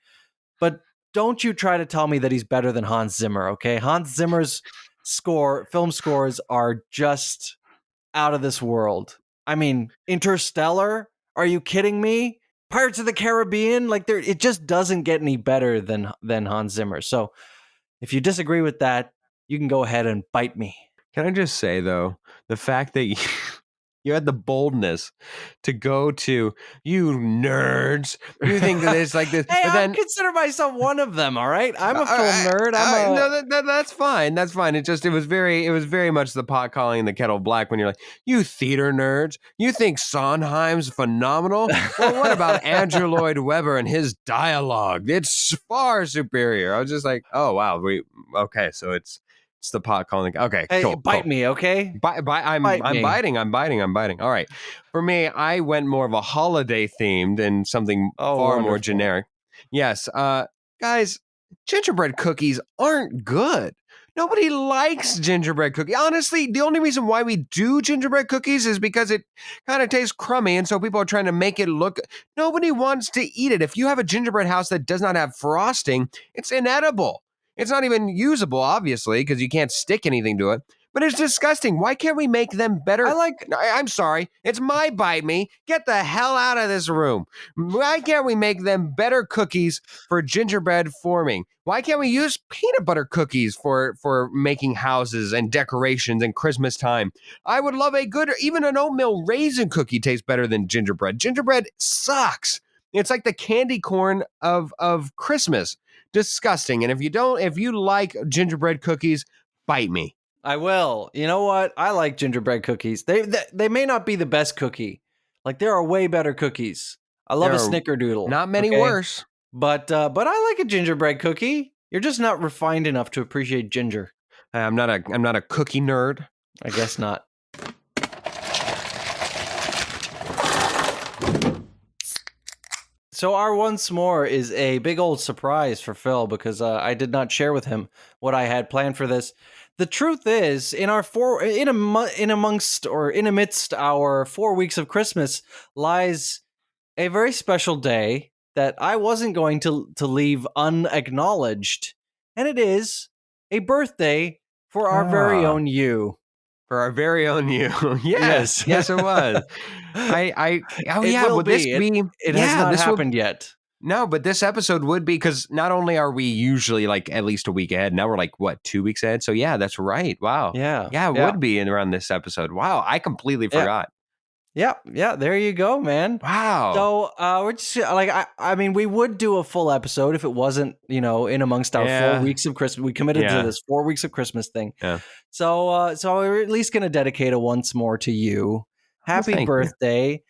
But don't you try to tell me that he's better than Hans Zimmer, okay? Hans Zimmer's film scores are just out of this world. I mean, Interstellar? Are you kidding me? Pirates of the Caribbean? It just doesn't get any better than Hans Zimmer. So if you disagree with that, you can go ahead and bite me. Can I just say, though, the fact that You had the boldness to go to, you nerds. You think that it's like this, Hey, but I then consider myself one of them. All right, I'm a film nerd. no, that's fine. That's fine. It was very much the pot calling the kettle black when you're like, you theater nerds. You think Sondheim's phenomenal? Well, what about Andrew Lloyd Webber and his dialogue? It's far superior. I was just like, oh wow, okay, so it's the pot calling. Okay, Hey, cool, bite cool. me, okay? I'm Me. biting. I'm biting. I'm biting. All right. For me, I went more of a holiday theme than something Oh, far more wonderful. generic. Yes, guys, gingerbread cookies aren't good. Nobody likes gingerbread cookies. Honestly, the only reason why we do gingerbread cookies is because it kind of tastes crummy, and so people are trying to make it look. Nobody wants to eat it. If you have a gingerbread house that does not have frosting, it's inedible. It's not even usable, obviously, because you can't stick anything to it. But it's disgusting. Why can't we make them better? I'm sorry. It's my bite me. Get the hell out of this room. Why can't we make them better cookies for gingerbread forming? Why can't we use peanut butter cookies for making houses and decorations and Christmas time? I would love even an oatmeal raisin cookie tastes better than gingerbread. Gingerbread sucks. It's like the candy corn of Christmas. Disgusting. And if you like gingerbread cookies, bite me. I will. You know what? I like gingerbread cookies. They may not be the best cookie. Like there are way better cookies. I love a snickerdoodle. Not many worse. But I like a gingerbread cookie. You're just not refined enough to appreciate ginger. I'm not a cookie nerd. I guess not. So our once more is a big old surprise for Phil because I did not share with him what I had planned for this. The truth is, in amidst our 4 weeks of Christmas lies a very special day that I wasn't going to leave unacknowledged, and it is a birthday for our very own you. For our very own you. Yes, it was. It has not happened yet. No, but this episode would be because not only are we usually like at least a week ahead, now we're like, what, 2 weeks ahead? So yeah, that's right. Wow. Yeah. Yeah, it would be in around this episode. Wow, I completely forgot. Yeah, there you go, man. Wow. So we're just like I mean, we would do a full episode if it wasn't, in amongst our 4 weeks of Christmas. We committed to this 4 weeks of Christmas thing. Yeah. So we're at least gonna dedicate it once more to you. Happy birthday.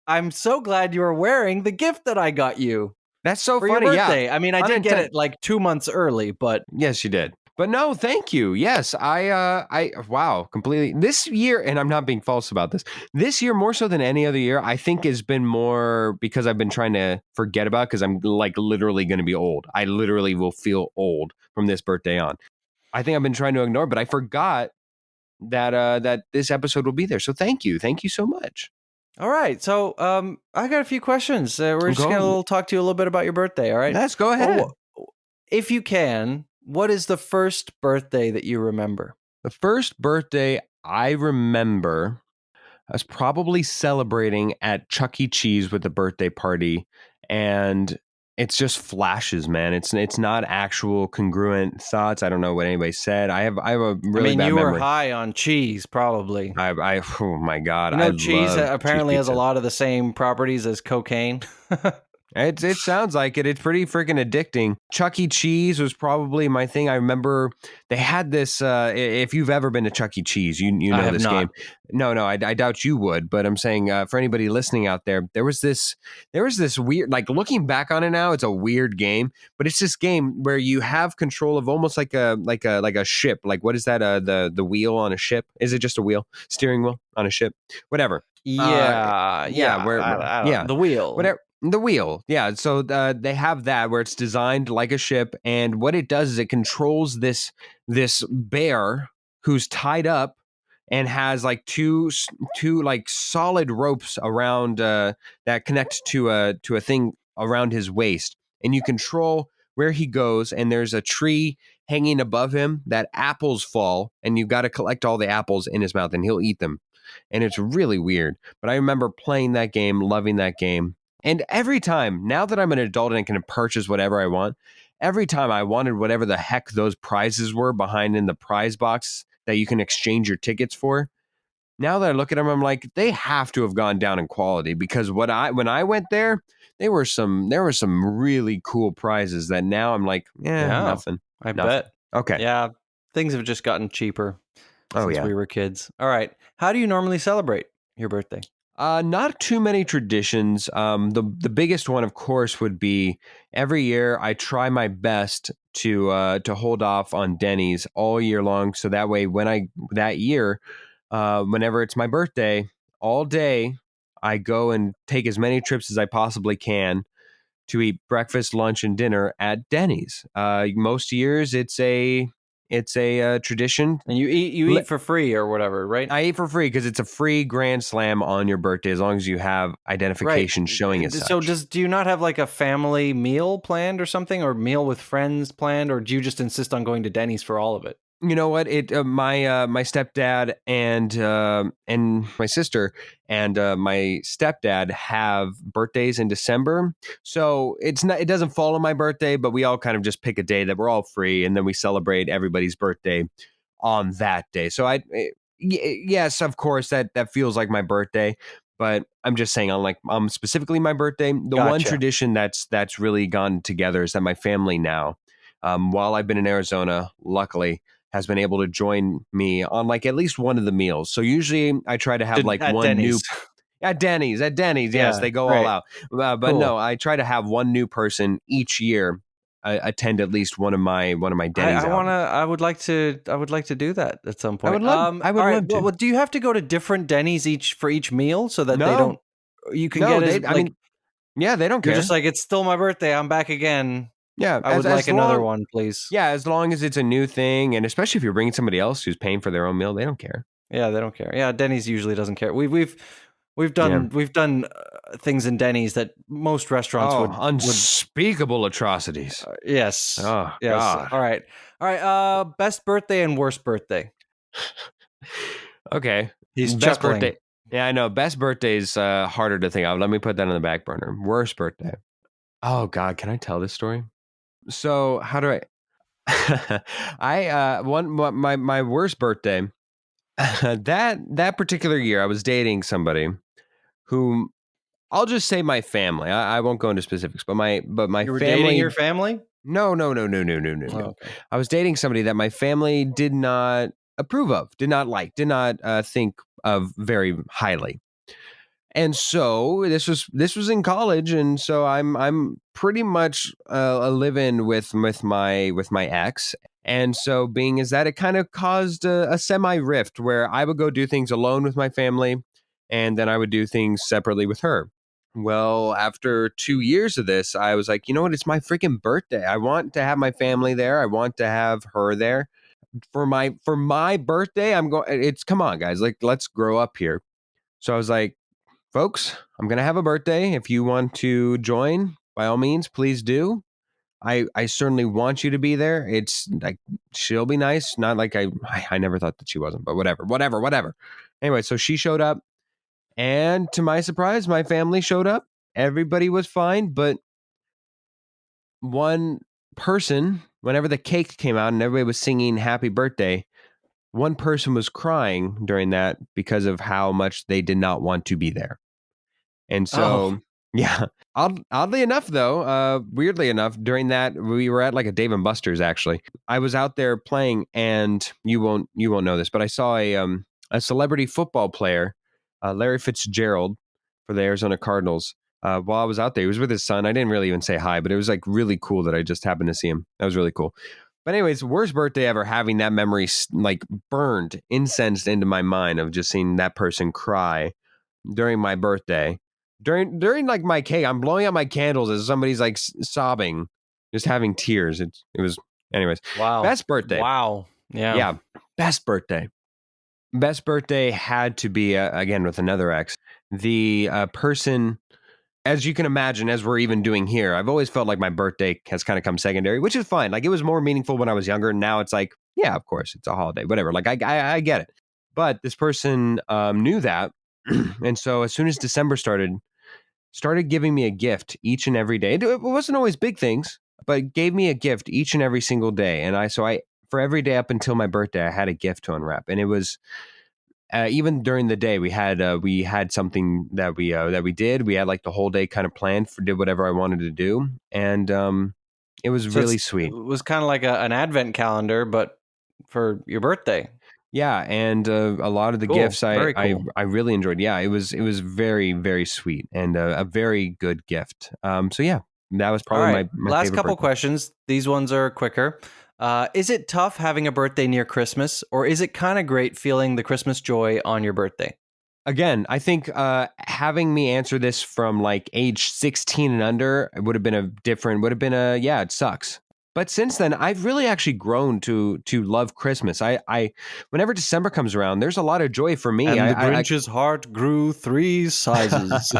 I'm so glad you are wearing the gift that I got you. That's so for funny. Your birthday. Yeah. I mean, I did get it like 2 months early, but yes, you did. But no, thank you. Yes, wow, completely. This year, and I'm not being false about this, this year more so than any other year, I think has been more because I've been trying to forget about because I'm like literally going to be old. I literally will feel old from this birthday on. I think I've been trying to ignore, but I forgot that this episode will be there. So thank you so much. All right, so I got a few questions. We're just gonna talk to you a little bit about your birthday. All right, let's go ahead. If you can, what is the first birthday that you remember? The first birthday I remember, I was probably celebrating at Chuck E. Cheese with a birthday party, and it's just flashes, man. It's not actual congruent thoughts. I don't know what anybody said. I have a really bad memory. You were high on cheese, probably. Oh my God. Cheese apparently has a lot of the same properties as cocaine. It sounds like it. It's pretty freaking addicting. Chuck E. Cheese was probably my thing. I remember they had this. If you've ever been to Chuck E. Cheese, you know this game. No, I doubt you would. But I'm saying for anybody listening out there, there was this weird. Like looking back on it now, it's a weird game. But it's this game where you have control of almost like a ship. Like what is that? The wheel on a ship? Is it just a wheel? Steering wheel on a ship? Whatever. The wheel. Whatever. The wheel. Yeah. So they have that where it's designed like a ship. And what it does is it controls this bear who's tied up and has like two like solid ropes around that connect to a thing around his waist. And you control where he goes. And there's a tree hanging above him that apples fall. And you've got to collect all the apples in his mouth and he'll eat them. And it's really weird. But I remember playing that game, loving that game. And every time, now that I'm an adult and I can purchase whatever I want, every time I wanted whatever the heck those prizes were behind in the prize box that you can exchange your tickets for. now that I look at them, I'm like, they have to have gone down in quality, because when I went there, there were some really cool prizes that now I'm like, Yeah, nothing. I Nothing. bet. Okay. Yeah, things have just gotten cheaper Oh since yeah. we were kids. All right. How do you normally celebrate your birthday? Not too many traditions. The biggest one, of course, would be every year I try my best to hold off on Denny's all year long, so that way that year, whenever it's my birthday, all day I go and take as many trips as I possibly can to eat breakfast, lunch, and dinner at Denny's. Most years it's a tradition. And you eat for free or whatever, right? I eat for free because it's a free grand slam on your birthday as long as you have Right. identification showing as So such. do you not have like a family meal planned or something, or meal with friends planned, or do you just insist on going to Denny's for all of it? You know what? My stepdad and my sister and my stepdad have birthdays in December, so it doesn't fall on my birthday, but we all kind of just pick a day that we're all free, and then we celebrate everybody's birthday on that day. So yes, of course that feels like my birthday, but I'm just saying on specifically my birthday, the one Gotcha. tradition that's really gone together is that my family now, while I've been in Arizona, luckily has been able to join me on like at least one of the meals. So usually I try to have like At one new Denny's. at Denny's. Yes, Yeah, they go all great. out. But Cool. no, I try to have one new person each year attend at least one of my I Denny's wanna outings. I would like to do that at some point. I All would right. love Well, to. do you have to go to different Denny's for each meal so that they No, don't you can no, get as I like mean, yeah, they don't you're just care. like, it's still my birthday, I'm back again. Yeah, I would like another one, please. as long as it's a new thing, and especially if you're bringing somebody else who's paying for their own meal, they don't care. Yeah, they don't care. Yeah, Denny's usually doesn't care. We've Yeah. done things in Denny's that most restaurants Oh, would unspeakable atrocities. yes. Oh Yes. God. All right. All right. Best birthday and worst birthday. Okay. He's Best chuckling. birthday. Yeah, I know. Best birthday is harder to think of. Let me put that on the back burner. Worst birthday. Oh God, can I tell this story? So how do I? I my worst birthday. That particular year, I was dating somebody whom I'll just say my family. I won't go into specifics, but my You were dating your family. family? No, no, no, no, no, no, no, Oh, no. okay. I was dating somebody that my family did not approve of, did not like, did not think of very highly. And so this was in college, and so I'm pretty much a live-in with my ex, and so being is that it kind of caused a semi rift where I would go do things alone with my family, and then I would do things separately with her. Well, after 2 years of this, I was like, you know what? It's my freaking birthday. I want to have my family there. I want to have her there for my birthday. I'm going. It's come on, guys. Like, let's grow up here. So I was like, folks, I'm going to have a birthday. If you want to join, by all means, please do. I certainly want you to be there. It's like she'll be nice. Not like I never thought that she wasn't, but whatever. Anyway, so she showed up, and to my surprise, my family showed up. Everybody was fine, but one person, whenever the cake came out and everybody was singing happy birthday, one person was crying during that because of how much they did not want to be there. And Oh, so, yeah, oddly enough, though, weirdly enough, during that we were at like a Dave and Buster's. Actually, I was out there playing, and you won't know this, but I saw a celebrity football player, Larry Fitzgerald, for the Arizona Cardinals. While I was out there, he was with his son. I didn't really even say hi, but it was like really cool that I just happened to see him. That was really cool. But anyways, worst birthday ever, having that memory like burned, incensed into my mind of just seeing that person cry during my birthday. During like my cake, I'm blowing out my candles as somebody's like sobbing, just having tears. It was anyways. wow. Best birthday. Wow. Yeah. Yeah, best birthday. Best birthday had to be again with another ex. The person, as you can imagine, as we're even doing here, I've always felt like my birthday has kind of come secondary, which is fine. Like it was more meaningful when I was younger. Now it's like, yeah, of course, it's a holiday, whatever. Like I get it. But this person knew that, and so as soon as December started giving me a gift each and every day. It wasn't always big things, but gave me a gift each and every single day. And I for every day up until my birthday, I had a gift to unwrap, and it was even during the day, we had something that we did. We had like the whole day kind of planned for did whatever I wanted to do, and it was really sweet. It was kind of like an advent calendar, but for your birthday. Yeah, and a lot of the gifts I really enjoyed. Yeah, it was very, very sweet and a very good gift. So yeah, that was probably my last favorite couple birthday. questions. These ones are quicker. Is it tough having a birthday near Christmas, or is it kind of great feeling the Christmas joy on your birthday? Again, I think having me answer this from like age 16 and under would have been yeah, it sucks. But since then, I've really actually grown to love Christmas. I whenever December comes around, there's a lot of joy for me. And the Grinch's heart grew 3 sizes.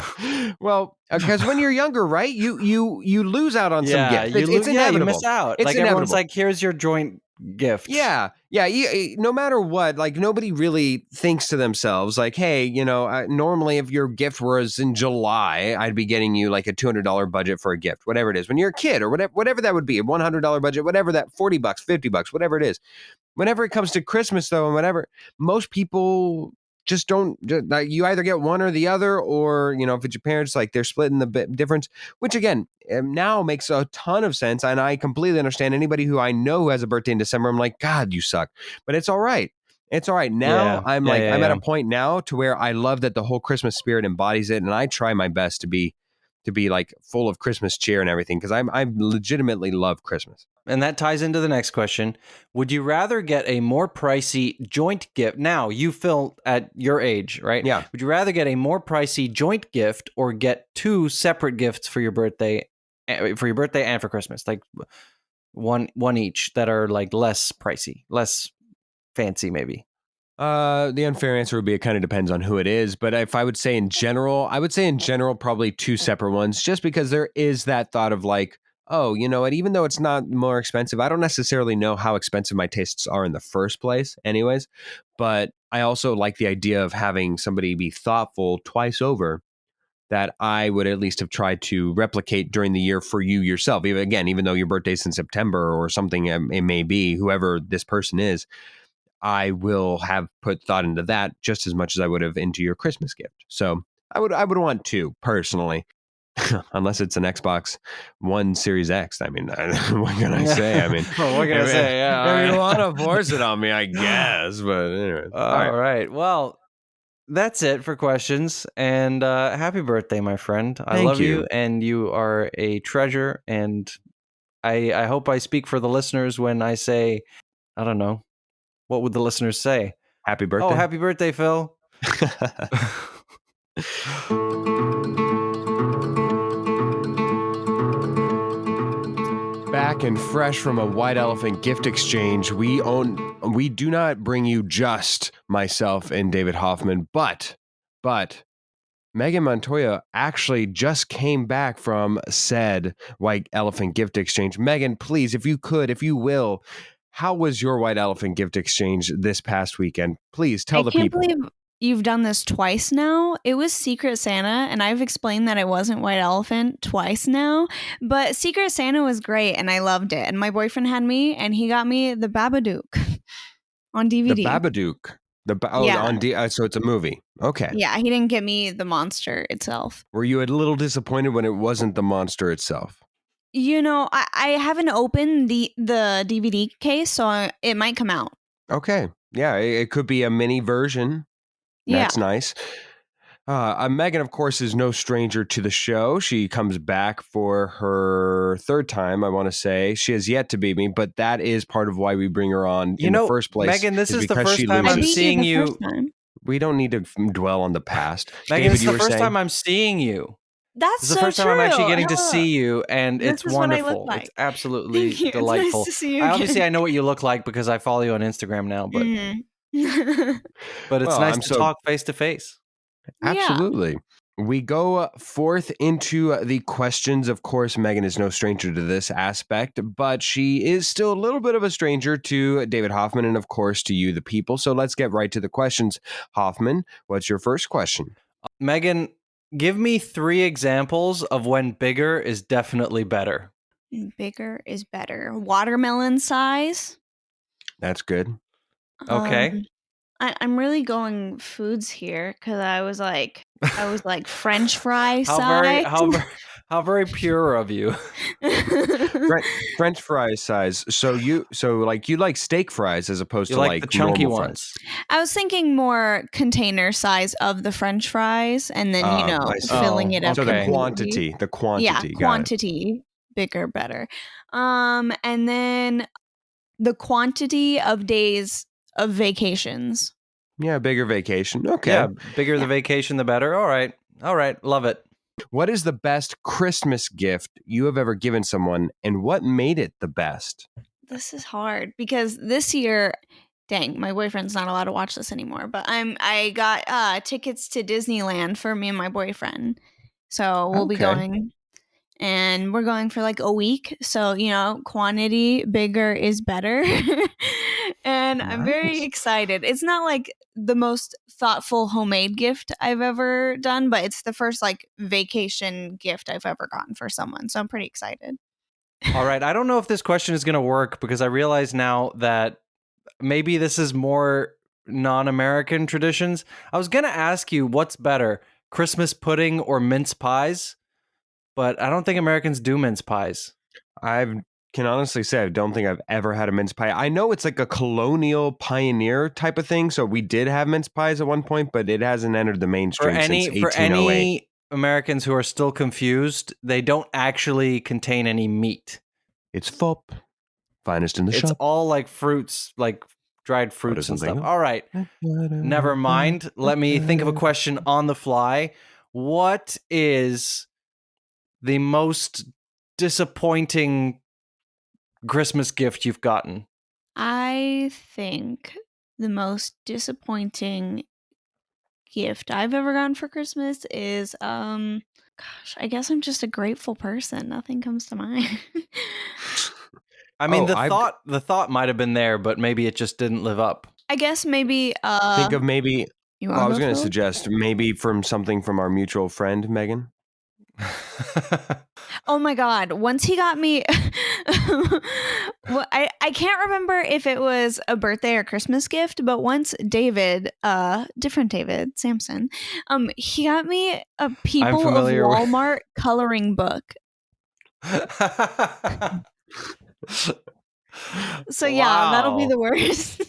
Well, because when you're younger, right, you lose out on some gifts. It's inevitable. Yeah, you miss out. It's like inevitable. Everyone's like, here's your joint gift. Yeah. No matter what, like nobody really thinks to themselves, like, hey, normally if your gift was in July, I'd be getting you like a $200 budget for a gift, whatever it is. When you're a kid or whatever that would be, a $100 budget, whatever that, $40, $50, whatever it is. Whenever it comes to Christmas, though, and whatever, most people just don't. Like, you either get one or the other, or if it's your parents, like they're splitting the difference. Which again, now makes a ton of sense, and I completely understand anybody who I know who has a birthday in December. I'm like, God, you suck, but it's all right. It's all right. Now I'm at a point now to where I love that the whole Christmas spirit embodies it, and I try my best to be like full of Christmas cheer and everything, because I legitimately love Christmas. And that ties into the next question. Would you rather get a more pricey joint gift? Now, you feel at your age, right? Yeah. Would you rather get a more pricey joint gift or get 2 separate gifts for your birthday and for Christmas? Like one each that are like less pricey, less fancy maybe. The unfair answer would be it kind of depends on who it is. But if I would say in general, probably 2 separate ones, just because there is that thought of like, oh, you know what, even though it's not more expensive, I don't necessarily know how expensive my tastes are in the first place anyways. But I also like the idea of having somebody be thoughtful twice over that I would at least have tried to replicate during the year for you yourself. Even though your birthday's in September or something, it may be, whoever this person is, I will have put thought into that just as much as I would have into your Christmas gift. So I would want 2 personally, unless it's an Xbox One Series X. I mean, what can I say? I mean, what can I say? Yeah, if you want to force it on me, I guess. But anyway, all right. Well, that's it for questions. And happy birthday, my friend. I love you, and you are a treasure. And I hope I speak for the listeners when I say, I don't know, what would the listeners say? Happy birthday. Oh, happy birthday, Phil. Back and fresh from a White Elephant gift exchange, we do not bring you just myself and David Hoffman, but Megan Montoya actually just came back from said White Elephant gift exchange. Megan, please, if you will, how was your White Elephant gift exchange this past weekend? Please tell the people. I can't believe you've done this twice now. It was Secret Santa, and I've explained that it wasn't White Elephant twice now. But Secret Santa was great, and I loved it. And my boyfriend had me, and he got me the Babadook on DVD. The Babadook. So it's a movie. Okay. Yeah, he didn't get me the monster itself. Were you a little disappointed when it wasn't the monster itself? I haven't opened the DVD case, so it might come out. Okay. Yeah, it could be a mini version. That's nice. Megan, of course, is no stranger to the show. She comes back for her 3rd time, I want to say. She has yet to beat me, but that is part of why we bring her on in the first place. Megan, this is the first time I'm seeing you. We don't need to dwell on the past. Megan, this is the first time I'm seeing you. That's the first time I'm actually getting to see you, and it's wonderful. Like. It's absolutely delightful. It's nice to see you obviously I know what you look like because I follow you on Instagram now, but but it's nice to talk face to face. Absolutely. Yeah. We go forth into the questions. Of course, Megan is no stranger to this aspect, but she is still a little bit of a stranger to David Hoffman and, of course, to you, the people. So let's get right to the questions. Hoffman, what's your first question? Megan, give me 3 examples of when bigger is definitely better. Bigger is better. Watermelon size. That's good. Okay. I'm really going foods here because I was like French fry How size. very pure of you. French fries size. So you like steak fries as opposed You to like the chunky normal ones. fries. I was thinking more container size of the French fries, and then I see. filling it up. So okay. the quantity. Yeah, Got it. quantity, bigger, better. And then the quantity of days of vacations. Yeah, bigger vacation. Okay. Yeah, bigger the vacation, the better. All right. Love it. What is the best Christmas gift you have ever given someone, and what made it the best? This is hard because this year, dang, my boyfriend's not allowed to watch this anymore. But I got tickets to Disneyland for me and my boyfriend, so we'll be going. And we're going for like a week. So, quantity bigger is better. And I'm very excited. It's not like the most thoughtful homemade gift I've ever done, but it's the first like vacation gift I've ever gotten for someone. So I'm pretty excited. All right. I don't know if this question is going to work because I realize now that maybe this is more non-American traditions. I was going to ask you what's better, Christmas pudding or mince pies? But I don't think Americans do mince pies. I can honestly say I don't think I've ever had a mince pie. I know it's like a colonial pioneer type of thing, so we did have mince pies at one point, but it hasn't entered the mainstream since 1808. For any Americans who are still confused, they don't actually contain any meat. It's FOP, finest in the shop. It's all like fruits, like dried fruits and stuff. All right, never mind. Let me think of a question on the fly. What is the most disappointing Christmas gift you've gotten? I think the most disappointing gift I've ever gotten for Christmas is gosh, I guess I'm just a grateful person. Nothing comes to mind. I mean, the thought might have been there, but maybe it just didn't live up. I guess maybe think of maybe I was going to Phil? suggest maybe from something from our mutual friend Megan. Oh my God. Once he got me, well, I can't remember if it was a birthday or Christmas gift, but once David, different David Sampson, he got me a People of Walmart coloring book. So yeah, that'll be the worst.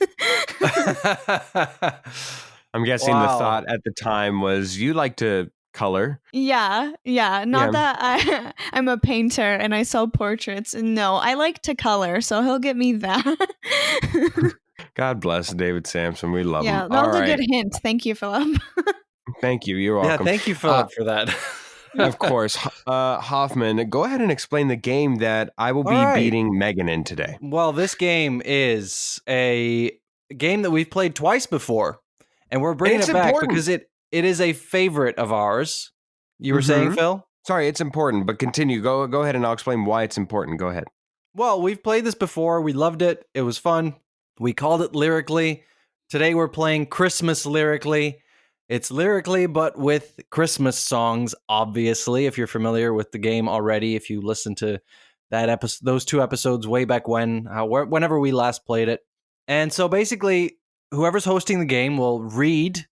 I'm guessing the thought at the time was you like to color. Yeah. Not that I'm a painter and I sell portraits. No, I like to color, so he'll get me that. God bless David Sampson. We love him. Yeah, that was a good hint. Thank you, Philip. Thank you. You're welcome. Yeah, thank you, Philip, for that. Of course. Hoffman, go ahead and explain the game that I will be beating Megan in today. Well, this game is a game that we've played twice before, and we're bringing it back because it is a favorite of ours. You were saying, Phil? Sorry, it's important, but continue. Go ahead and I'll explain why it's important. Go ahead. Well, we've played this before. We loved it. It was fun. We called it Lyrically. Today we're playing Christmas Lyrically. It's Lyrically, but with Christmas songs, obviously, if you're familiar with the game already, if you listen to that episode, those two episodes way back when, whenever we last played it. And so basically, whoever's hosting the game will read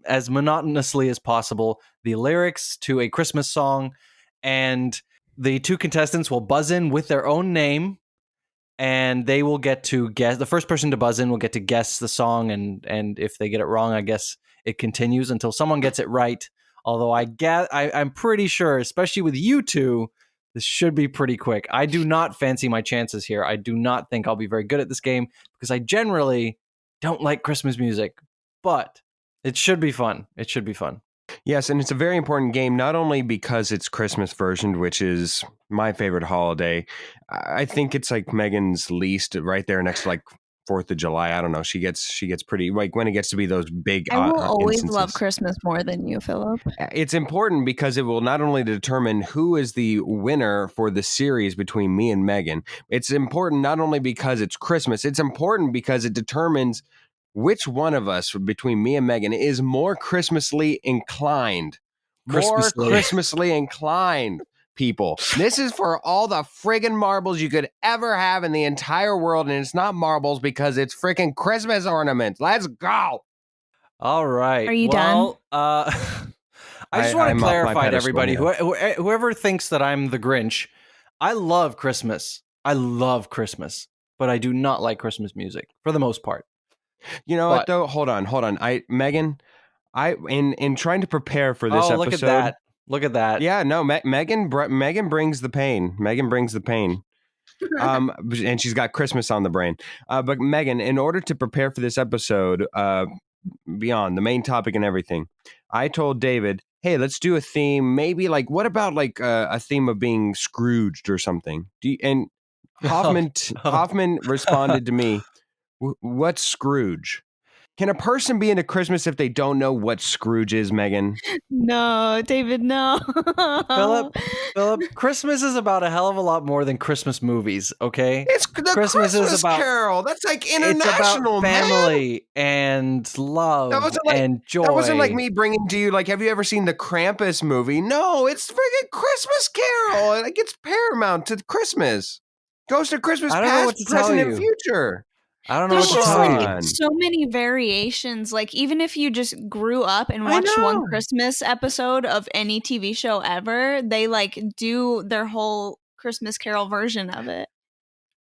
as monotonously as possible the lyrics to a Christmas song, and the two contestants will buzz in with their own name, and they will get to guess. The first person to buzz in will get to guess the song, and if they get it wrong, I guess it continues until someone gets it right. Although I'm pretty sure, especially with you two, this should be pretty quick. I do not fancy my chances here. I do not think I'll be very good at this game because I generally don't like Christmas music, but it should be fun. It should be fun. Yes, and it's a very important game, not only because it's Christmas version, which is my favorite holiday. I think it's like Megan's least, right there next to like 4th of July. I don't know. She gets pretty, like when it gets to be those big I will always love Christmas more than you, Philip. It's important because it will not only determine who is the winner for the series between me and Megan. It's important not only because it's Christmas. It's important because it determines which one of us between me and Megan is more Christmasly inclined. More Christmasly inclined, people. This is for all the friggin' marbles you could ever have in the entire world, and it's not marbles because it's freaking Christmas ornaments. Let's go. All right. Are you done? I just want to I'm off my clarify to pedestal everybody, here. whoever thinks that I'm the Grinch, I love Christmas. I love Christmas, but I do not like Christmas music for the most part. You know what though? Hold on. Megan, in trying to prepare for this look at episode. that. Look at that. Yeah, no, Megan brings the pain. Megan brings the pain. And she's got Christmas on the brain. But Megan, in order to prepare for this episode, beyond the main topic and everything, I told David, hey, let's do a theme. Maybe like, what about like a theme of being Scrooged or something? And Hoffman responded to me, what's Scrooge? Can a person be into Christmas if they don't know what Scrooge is, Megan? No, David, no. Philip, Christmas is about a hell of a lot more than Christmas movies, okay? It's the Christmas is about, Carol. That's like international, it's about family and love and joy. That wasn't like me bringing to you, like, have you ever seen the Krampus movie? No, it's freaking Christmas Carol. Like, it's paramount to Christmas. Goes to Christmas past, present, and future. I don't know what to tell like so many variations. Like even if you just grew up and watched one Christmas episode of any TV show ever, they like do their whole Christmas Carol version of it.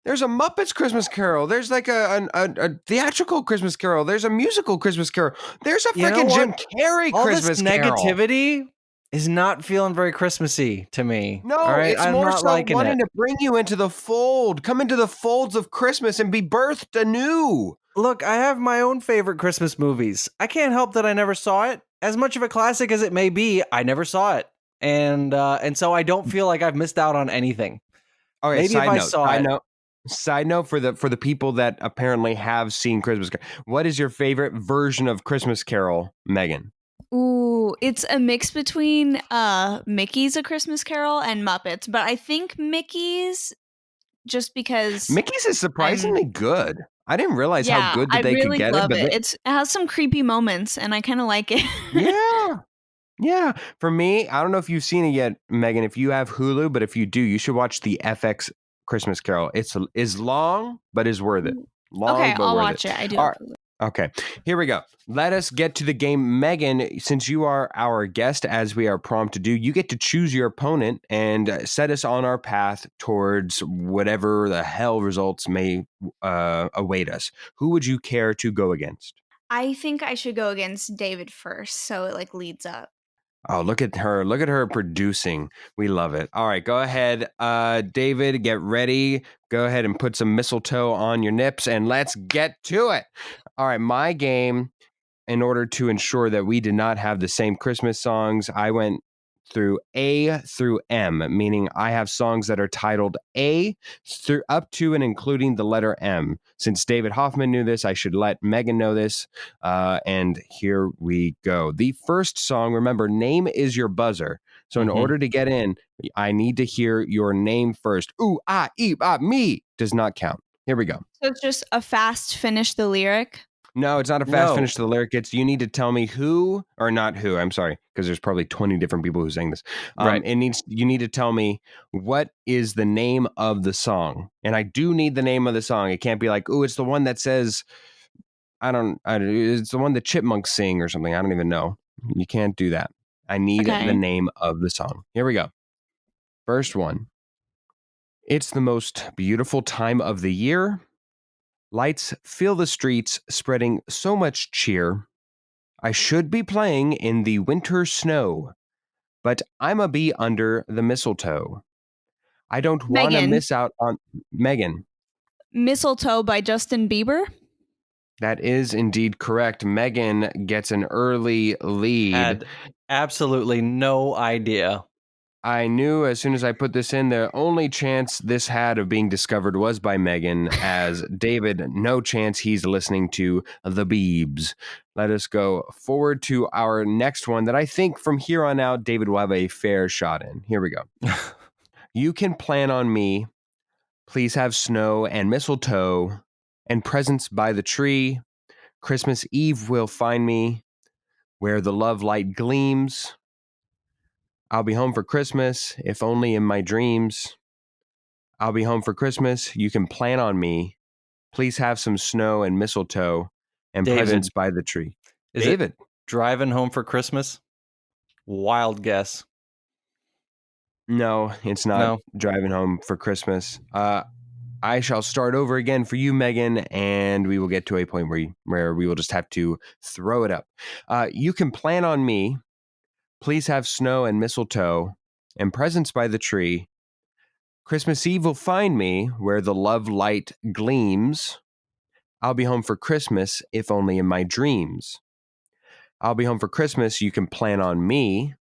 There's a Muppets Christmas Carol. There's like a theatrical Christmas Carol. There's a musical Christmas Carol. There's a freaking Jim Carrey Christmas Carol. All this negativity is not feeling very Christmassy to me. No, it's more so wanting to bring you into the fold. Come into the folds of Christmas and be birthed anew. Look, I have my own favorite Christmas movies. I can't help that I never saw it. As much of a classic as it may be, I never saw it. And so I don't feel like I've missed out on anything. Okay, maybe if I saw it. Side note for the people that apparently have seen Christmas Carol. What is your favorite version of Christmas Carol, Megan? Ooh, it's a mix between Mickey's A Christmas Carol and Muppets, but I think Mickey's, just because Mickey's is surprisingly good. I didn't realize how good that they could get love it. It has some creepy moments, and I kind of like it. Yeah. For me, I don't know if you've seen it yet, Megan. If you have Hulu, but if you do, you should watch the FX Christmas Carol. It's long, but is worth it. Okay, I'll watch it. I do. Okay, here we go. Let us get to the game. Megan, since you are our guest, as we are prompt to do, you get to choose your opponent and set us on our path towards whatever the hell results may await us. Who would you care to go against? I think I should go against David first, so it like leads up. Oh, look at her. Look at her producing. We love it. All right, go ahead. David, get ready. Go ahead and put some mistletoe on your nips and let's get to it. All right, my game, in order to ensure that we did not have the same Christmas songs, I went through A through M, meaning I have songs that are titled A through up to and including the letter M. Since David Hoffman knew this, I should let Megan know this. And here we go. The first song, remember, name is your buzzer. So in order to get in, I need to hear your name first. Ooh, ah, ee, ah, me does not count. Here we go. So it's just a fast finish the lyric? No, it's not a fast finish to the lyric. It's you need to tell me who, or not who, I'm sorry, because there's probably 20 different people who sang this. Right. You need to tell me what is the name of the song. And I do need the name of the song. It can't be like, oh, it's the one that says, it's the one the Chipmunks sing or something. I don't even know. You can't do that. I need the name of the song. Here we go. First one. It's the most beautiful time of the year. Lights fill the streets, spreading so much cheer. I should be playing in the winter snow, but I'm a bee under the mistletoe. I don't want to miss out on Megan. Mistletoe by Justin Bieber? That is indeed correct. Megan gets an early lead. Had absolutely no idea. I knew as soon as I put this in, the only chance this had of being discovered was by Megan, as David, no chance he's listening to the Biebs. Let us go forward to our next one that I think from here on out, David will have a fair shot in. Here we go. You can plan on me. Please have snow and mistletoe and presents by the tree. Christmas Eve will find me where the love light gleams. I'll be home for Christmas, if only in my dreams. I'll be home for Christmas. You can plan on me. Please have some snow and mistletoe and presents by the tree. Is David. it Driving Home for Christmas? Wild guess. No, it's not Driving Home for Christmas. I shall start over again for you, Megan, and we will get to a point where we will just have to throw it up. You can plan on me. Please have snow and mistletoe and presents by the tree. Christmas Eve will find me where the love light gleams. I'll be home for Christmas, if only in my dreams. I'll be home for Christmas. You can plan on me.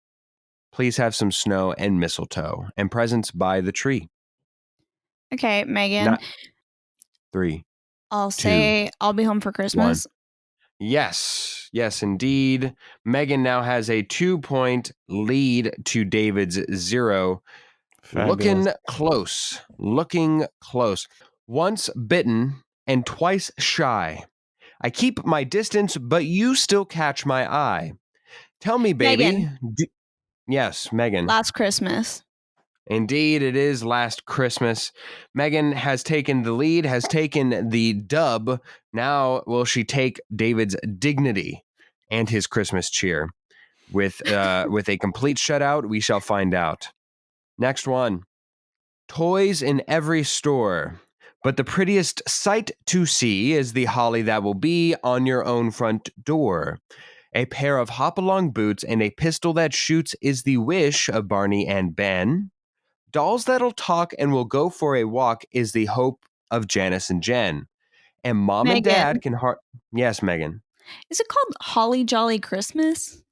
Please have some snow and mistletoe and presents by the tree. Okay, Megan. Not 3. I'll say I'll be home for Christmas. 1. Yes, indeed. Megan now has a 2-point lead to David's 0. Fabulous. Looking close. Once bitten and twice shy. I keep my distance, but you still catch my eye. Tell me, baby. Megan. Yes, Megan. Last Christmas. Indeed, it is Last Christmas. Megan has taken the lead, has taken the dub. Now will she take David's dignity and his Christmas cheer? With a complete shutout, we shall find out. Next one. Toys in every store, but the prettiest sight to see is the holly that will be on your own front door. A pair of hop-along boots and a pistol that shoots is the wish of Barney and Ben. Dolls that'll talk and will go for a walk is the hope of Janice and Jen. And Mom Megan. and Dad can Yes, Megan. Is it called Holly Jolly Christmas?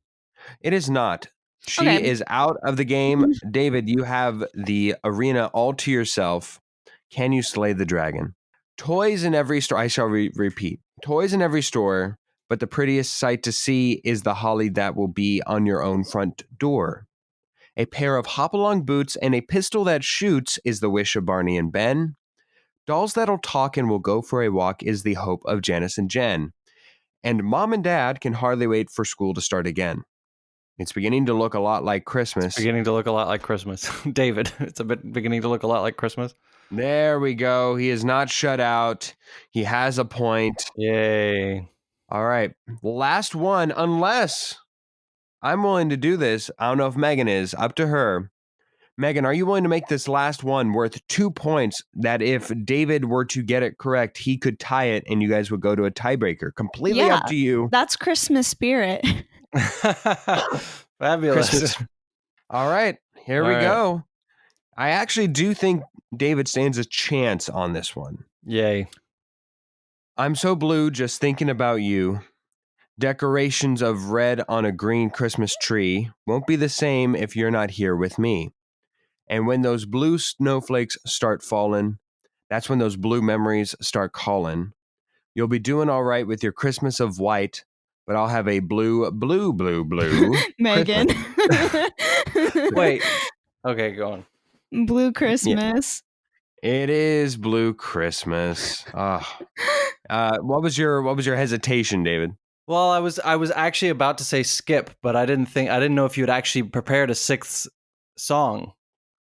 It is not. She is out of the game. David, you have the arena all to yourself. Can you slay the dragon? Toys in every store. I shall repeat. Toys in every store, but the prettiest sight to see is the holly that will be on your own front door. A pair of hop-along boots and a pistol that shoots is the wish of Barney and Ben. Dolls that'll talk and will go for a walk is the hope of Janice and Jen. And Mom and Dad can hardly wait for school to start again. It's beginning to look a lot like Christmas. David, it's beginning to look a lot like Christmas. There we go. He is not shut out. He has a point. Yay. All right. Last one, unless I'm willing to do this. I don't know if Megan is. Up to her. Megan, are you willing to make this last one worth 2 points that if David were to get it correct, he could tie it and you guys would go to a tiebreaker? Completely up to you. That's Christmas spirit. Fabulous. Christmas. All right. Here we go. I actually do think David stands a chance on this one. Yay. I'm so blue just thinking about you. Decorations of red on a green Christmas tree won't be the same if you're not here with me. And when those blue snowflakes start falling, that's when those blue memories start calling. You'll be doing all right with your Christmas of white, but I'll have a blue. Megan. Wait. Okay, go on. Blue Christmas. Yeah. It is Blue Christmas. What was your hesitation, David? Well, I was actually about to say skip, but I didn't know if you had actually prepared a 6th song.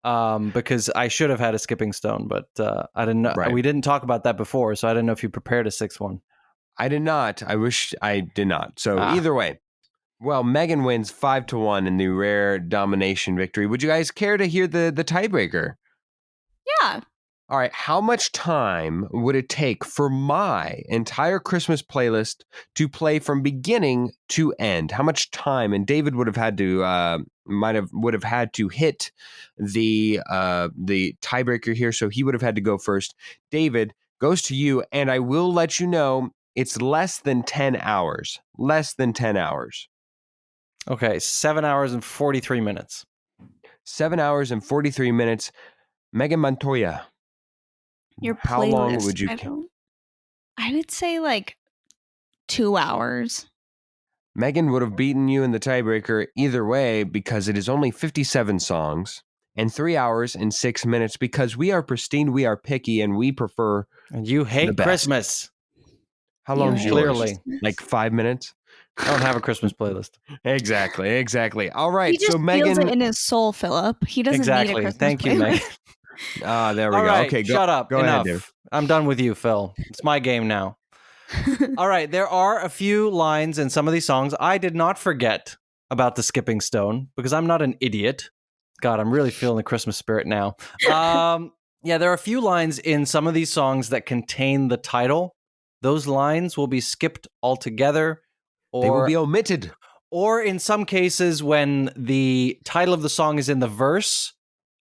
Because I should have had a skipping stone, but I didn't know. Right. We didn't talk about that before, so I didn't know if you prepared a 6th one. I did not. I wish I did not. So either way, well, Megan wins 5-1 in the rare domination victory. Would you guys care to hear the tiebreaker? Yeah. All right. How much time would it take for my entire Christmas playlist to play from beginning to end? How much time? And David would have had to would have had to hit the tiebreaker here, so he would have had to go first. David, goes to you, and I will let you know it's less than 10 hours. Less than 10 hours. Okay, 7 hours and 43 minutes. 7 hours and 43 minutes. Megan Montoya. Your playlist. How long would you? I would say like 2 hours. Megan would have beaten you in the tiebreaker either way because it is only 57 songs and 3 hours and 6 minutes because we are pristine, we are picky, and we prefer. And you hate Christmas. How long is yours? Clearly. Like 5 minutes? I don't have a Christmas playlist. Exactly. All right, he just so Megan feels it in his soul, Philip. He doesn't need a Christmas Thank you, playlist. Megan. There we go. Right, Okay, shut up. Go Enough. ahead, Dave. I'm done with you, Phil. It's my game now. All right, there are a few lines in some of these songs. I did not forget about the skipping stone because I'm not an idiot. God, I'm really feeling the Christmas spirit now. Yeah, there are a few lines in some of these songs that contain the title. Those lines will be skipped altogether, They will or be omitted. or in some cases when the title of the song is in the verse,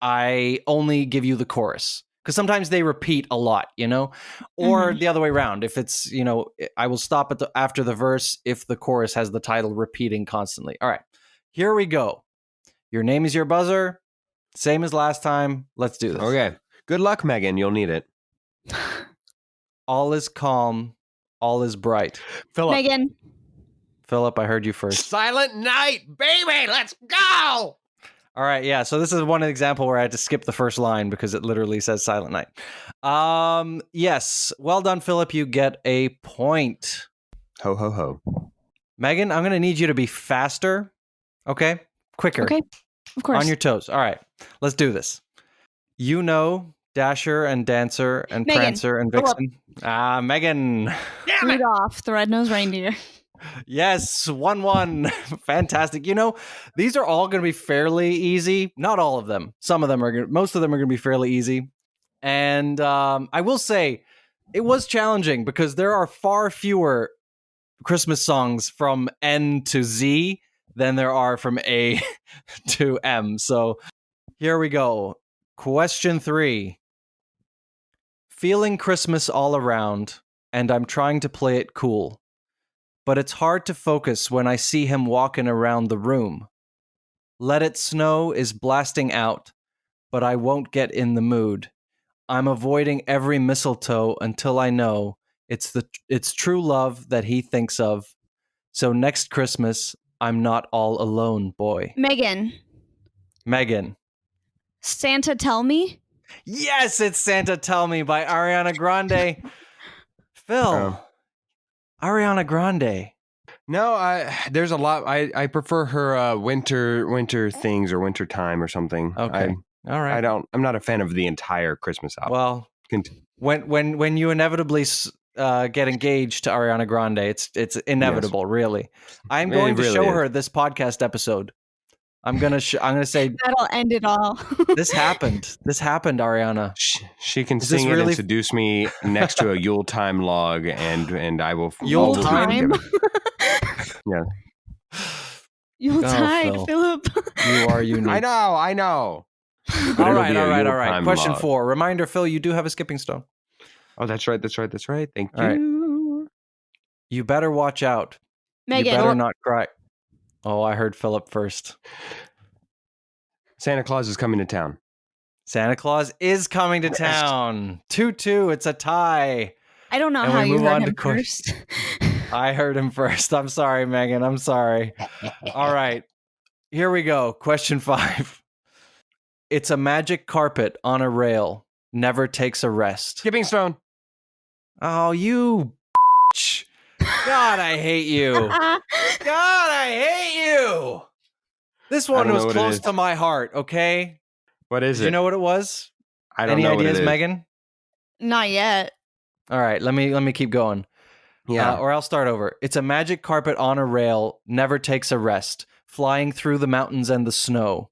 I only give you the chorus. Because sometimes they repeat a lot, you know? Or the other way around. If it's, you know, I will stop at after the verse if the chorus has the title repeating constantly. All right, here we go. Your name is your buzzer. Same as last time. Let's do this. Okay. Good luck, Megan. You'll need it. All is calm. All is bright. Philip. Megan. Philip, I heard you first. Silent Night, baby. Let's go. All right, yeah. So this is one example where I had to skip the first line because it literally says Silent Night. Yes. Well done, Philip. You get a point. Ho, ho, ho. Megan, I'm going to need you to be faster. Okay? Quicker. Okay. Of course. On your toes. All right. Let's do this. You know Dasher and Dancer and Megan. Prancer and Vixen. Megan. Damn it. Rudolph, the red-nosed reindeer. Yes, 1-1. Fantastic. You know, these are all going to be fairly easy. Not all of them. Some of them are most of them are going to be fairly easy. And I will say it was challenging because there are far fewer Christmas songs from N to Z than there are from A to M. So here we go. Question 3. Feeling Christmas all around, and I'm trying to play it cool. But it's hard to focus when I see him walking around the room. Let It Snow is blasting out, but I won't get in the mood. I'm avoiding every mistletoe until I know it's true love that he thinks of. So next Christmas, I'm not all alone, boy. Megan. Santa Tell Me. Yes, it's Santa Tell Me by Ariana Grande. Phil. Ariana Grande. No, there's a lot. I prefer her winter things or winter time or something. Okay. All right. I'm not a fan of the entire Christmas album. Well, when you inevitably get engaged to Ariana Grande, it's inevitable, yes. Really. I'm going to show her this podcast episode. I'm gonna say that'll end it all. This happened, Ariana. She can sing it and seduce me next to a Yuletime log, and I will. Yuletime. Yeah. Yuletide, Philip. You are unique. I know. All right. Question log. 4. Reminder, Phil, you do have a skipping stone. Oh, that's right. Thank you. Right. You better watch out. Megan. You better not cry. Oh, I heard Philip first. Santa Claus is coming to town. Santa Claus is coming to town. 2-2. It's a tie. I don't know how you heard him first. I heard him first. I'm sorry, Megan. I'm sorry. All right. Here we go. Question 5. It's a magic carpet on a rail. Never takes a rest. Skipping stone. Oh, you bitch. God, I hate you. God, I hate you. This one was close to my heart, okay? What is it? Do you know what it was? I don't know. Any ideas, Megan? Not yet. All right, let me keep going. Yeah. Or I'll start over. It's a magic carpet on a rail, never takes a rest, flying through the mountains and the snow.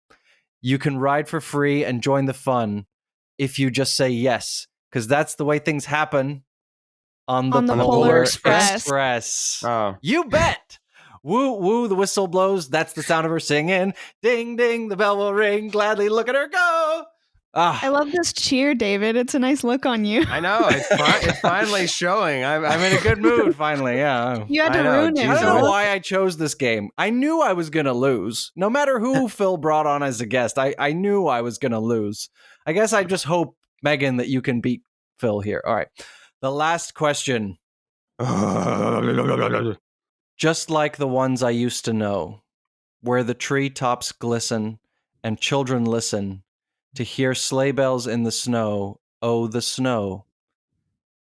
You can ride for free and join the fun if you just say yes, because that's the way things happen on the Polar Express. Oh. You bet. Woo, woo, the whistle blows. That's the sound of her singing. Ding, ding, the bell will ring. Gladly look at her go. I love this cheer, David. It's a nice look on you. I know. It's finally showing. I'm in a good mood finally, yeah. You had to ruin it. I don't know why I chose this game. I knew I was going to lose. No matter who Phil brought on as a guest, I knew I was going to lose. I guess I just hope, Megan, that you can beat Phil here. All right. The last question. Just like the ones I used to know, where the treetops glisten and children listen to hear sleigh bells in the snow, oh, the snow.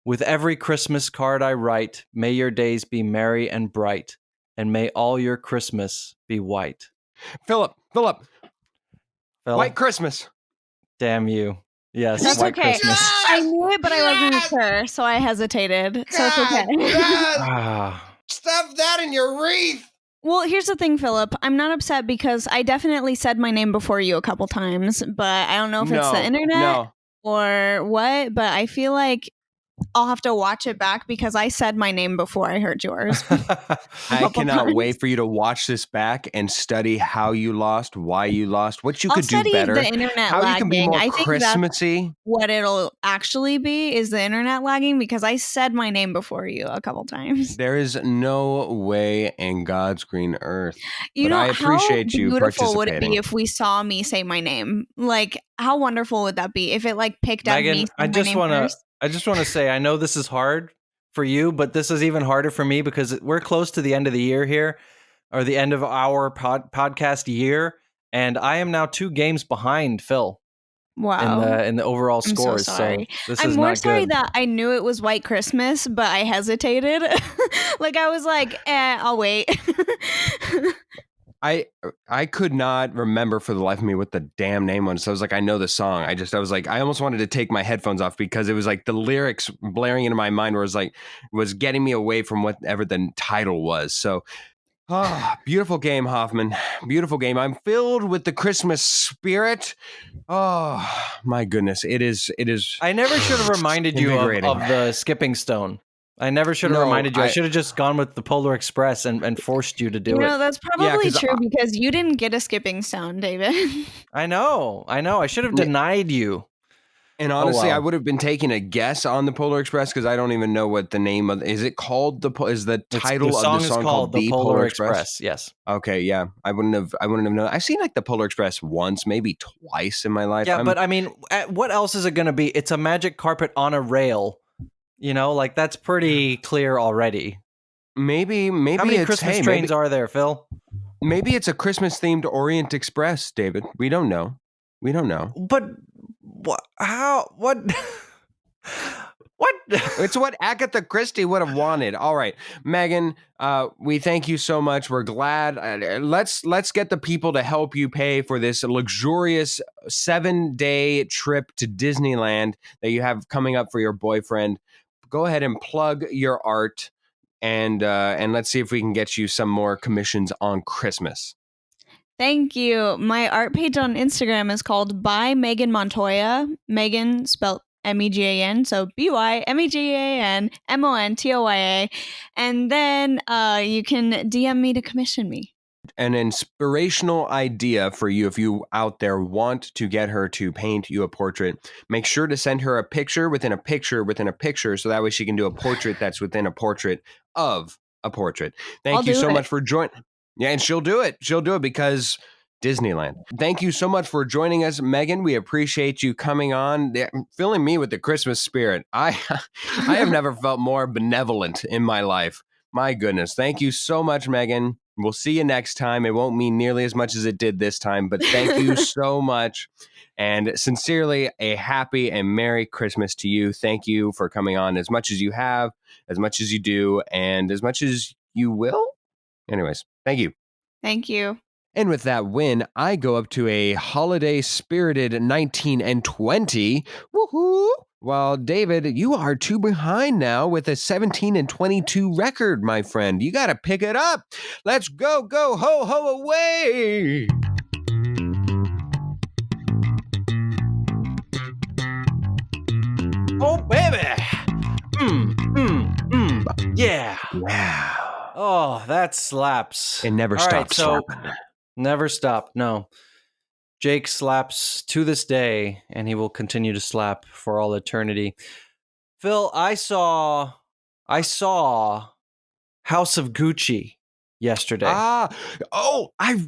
With every Christmas card I write, may your days be merry and bright, and may all your Christmas be white. Philip. White Christmas. Damn you. Yes, That's White okay. Christmas. Yes! I knew it, but I wasn't Yes! sure, so I hesitated. So it's God, okay. yes! Stuff that in your wreath. Well, here's the thing, Philip. I'm not upset because I definitely said my name before you a couple times, but I don't know if it's the internet or what, but I feel like I'll have to watch it back because I said my name before I heard yours. I cannot wait for you to watch this back and study how you lost, why you lost, what you could do better, the internet how lagging. you can be more I think Christmassy. What it'll actually be is the internet lagging because I said my name before you a couple times. There is no way in God's green earth. You but know, I appreciate how you beautiful would it participating. be if we saw me say my name? Like, how wonderful would that be if it like picked up Megan, me? I just want to say, I know this is hard for you, but this is even harder for me because we're close to the end of the year here, or the end of our podcast year, and I am now 2 games behind Phil. Wow. In the overall scores. So sorry. This I'm is more not sorry good. that I knew it was White Christmas, but I hesitated. Like I was like, I'll wait. I could not remember for the life of me what the damn name was. So I was like, I know the song. I was like, I almost wanted to take my headphones off because it was like the lyrics blaring into my mind was getting me away from whatever the title was. So, beautiful game, Hoffman. Beautiful game. I'm filled with the Christmas spirit. Oh my goodness. It is. I never should have reminded you of the skipping stone. I never should have reminded you. I should have just gone with the Polar Express and forced you to do it. No, that's probably true because you didn't get a skipping stone, David. I know. I should have denied you. And honestly, I would have been taking a guess on the Polar Express because I don't even know what the name of is it called is the title of the song called The Polar Express? Yes. Okay, yeah. I wouldn't have known. I've seen like the Polar Express once, maybe twice in my life. Yeah, but I mean, what else is it going to be? It's a magic carpet on a rail. You know, like that's pretty clear already. Maybe how many Christmas trains are there, Phil? Maybe it's a Christmas themed Orient Express, David. We don't know. But what? How? What? What? It's what Agatha Christie would have wanted. All right, Megan, we thank you so much. We're glad. Let's get the people to help you pay for this luxurious 7-day trip to Disneyland that you have coming up for your boyfriend. Go ahead and plug your art, and let's see if we can get you some more commissions on Christmas. Thank you. My art page on Instagram is called by Megan Montoya. Megan spelled MEGAN, so BYMEGANMONTOYA. And then you can DM me to commission me. An inspirational idea for you if you out there want to get her to paint you a portrait. Make sure to send her a picture within a picture within a picture so that way she can do a portrait that's within a portrait of a portrait. Thank you so much for joining. Yeah, and she'll do it. She'll do it because Disneyland. Thank you so much for joining us, Megan. We appreciate you coming on, filling me with the Christmas spirit. I have never felt more benevolent in my life. My goodness. Thank you so much, Megan. We'll see you next time. It won't mean nearly as much as it did this time, but thank you so much. And sincerely, a happy and Merry Christmas to you. Thank you for coming on as much as you have, as much as you do, and as much as you will. Anyways, thank you. Thank you. And with that win, I go up to a holiday spirited 19 and 20. Woohoo! While David, you are 2 behind now with a 17 and 22 record, my friend. You got to pick it up. Let's go, ho, ho, away. Oh, baby. Yeah. Wow. Oh, that slaps. It never stops slapping. Never stop. No. Jake slaps to this day, and he will continue to slap for all eternity. Phil, I saw House of Gucci yesterday. I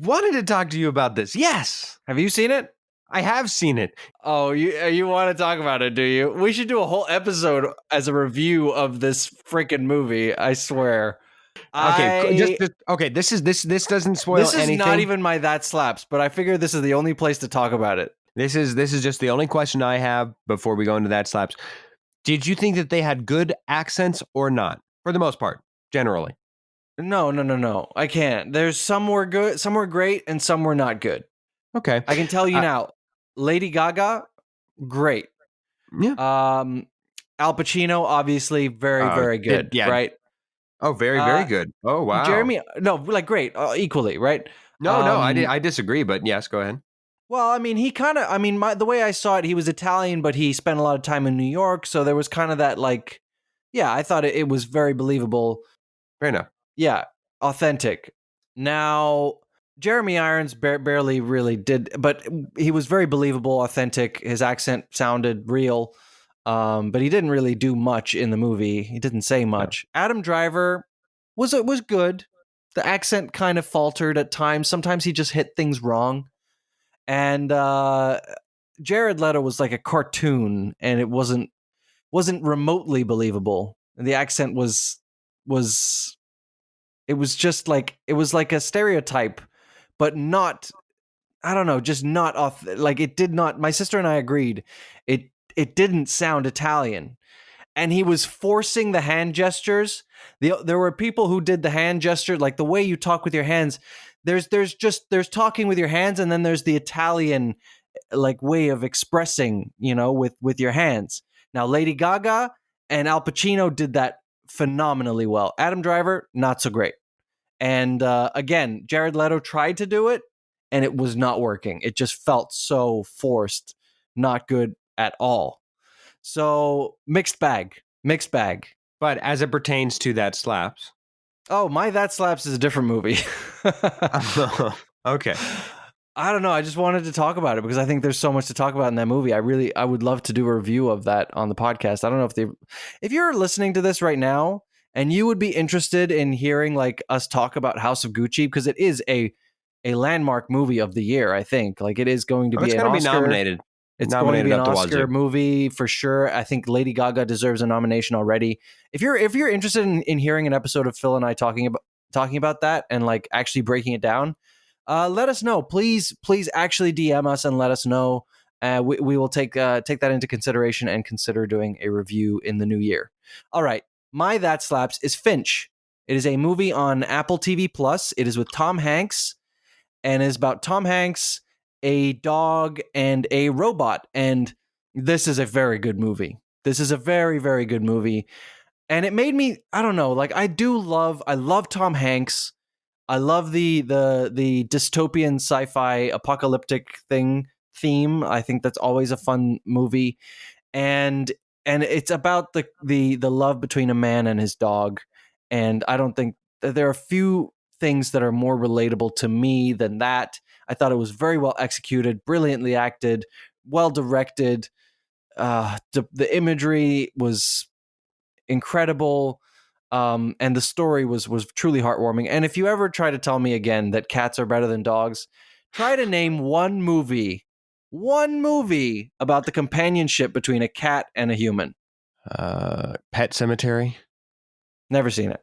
wanted to talk to you about this. Yes. Have you seen it? I have seen it. Oh, you want to talk about it, do you? We should do a whole episode as a review of this freaking movie, I swear. Okay, This doesn't spoil anything. This is not even my that slaps, but I figured this is the only place to talk about it. This is just the only question I have before we go into that slaps. Did you think that they had good accents or not? For the most part, generally. No. I can't. There's some were good, some were great, and some were not good. Okay. I can tell you now, Lady Gaga, great. Yeah. Al Pacino, obviously, very good, right? Oh, very good. Oh, wow. Jeremy, no, like great, equally, right? No, I disagree, but yes, go ahead. Well, I mean, the way I saw it, he was Italian, but he spent a lot of time in New York, so there was kind of that, like, yeah, I thought it was very believable. Fair enough. Yeah, authentic. Now, Jeremy Irons barely really did, but he was very believable, authentic. His accent sounded real, but he didn't really do much in the movie. He didn't say much. No. Adam Driver was good. The accent kind of faltered at times. Sometimes he just hit things wrong. And Jared Leto was like a cartoon, and it wasn't remotely believable. And the accent was it was just like, it was like a stereotype, but not, I don't know, just not off. Like, it did not. My sister and I agreed, it didn't sound Italian, and he was forcing the hand gestures. There were people who did the hand gesture, like the way you talk with your hands. There's talking with your hands, and then there's the Italian like way of expressing, with your hands. Now, Lady Gaga and Al Pacino did that phenomenally well. Adam Driver, not so great. And again, Jared Leto tried to do it, and it was not working. It just felt so forced, not good at all. So mixed bag. But as it pertains to That Slaps. Oh, That Slaps is a different movie. Okay. I don't know. I just wanted to talk about it because I think there's so much to talk about in that movie. I would love to do a review of that on the podcast. I don't know if you're listening to this right now and you would be interested in hearing like us talk about House of Gucci, because it is a landmark movie of the year. I think like it is going to be an Oscar. Be nominated. It's going to be an Oscar movie for sure. I think Lady Gaga deserves a nomination already. If you're interested in hearing an episode of Phil and I talking about that and like actually breaking it down, let us know. Please actually DM us and let us know. We will take that into consideration and consider doing a review in the new year. All right. That Slaps is Finch. It is a movie on Apple TV Plus. It is with Tom Hanks and is about Tom Hanks, a dog, and a robot. And this is a very good movie. This is a very, very good movie. And it made me, I don't know, like I love Tom Hanks. I love the dystopian sci-fi apocalyptic theme. I think that's always a fun movie. And it's about the love between a man and his dog. And I don't think that there are a few things that are more relatable to me than that. I thought it was very well executed, brilliantly acted, well directed. The imagery was incredible. And the story was truly heartwarming. And if you ever try to tell me again that cats are better than dogs, try to name one movie about the companionship between a cat and a human. Pet Cemetery. Never seen it.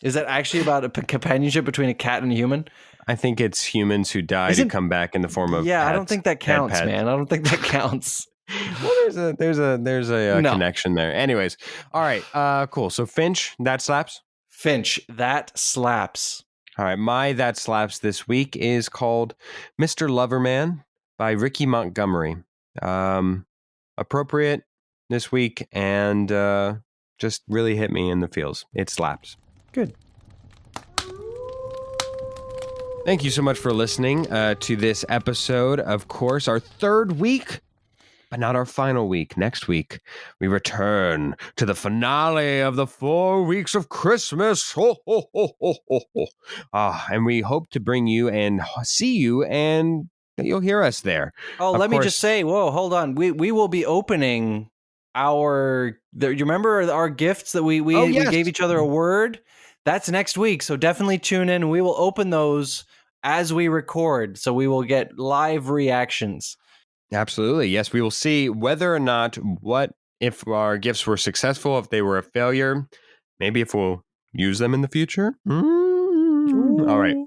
Is that actually about a companionship between a cat and a human? I think it's humans who die to come back in the form of pets. I don't think that counts, man. I don't think that counts. Well, there's a connection there. Anyways, all right, cool. So Finch, That Slaps. Finch, That Slaps. All right, That Slaps this week is called Mr. Loverman by Ricky Montgomery. Appropriate this week and just really hit me in the feels. It slaps. Good. Thank you so much for listening to this episode. Of course, our third week, but not our final week. Next week, we return to the finale of the 4 weeks of Christmas. Ho, ho, ho, ho, ho, ho. And we hope to bring you and see you, and you'll hear us there. Oh, let me just say, whoa, hold on. We will be opening you remember our gifts that we gave each other a word? That's next week. So definitely tune in. We will open those as we record. So we will get live reactions. Absolutely. Yes, we will see whether or not if our gifts were successful, if they were a failure, maybe if we'll use them in the future. All right.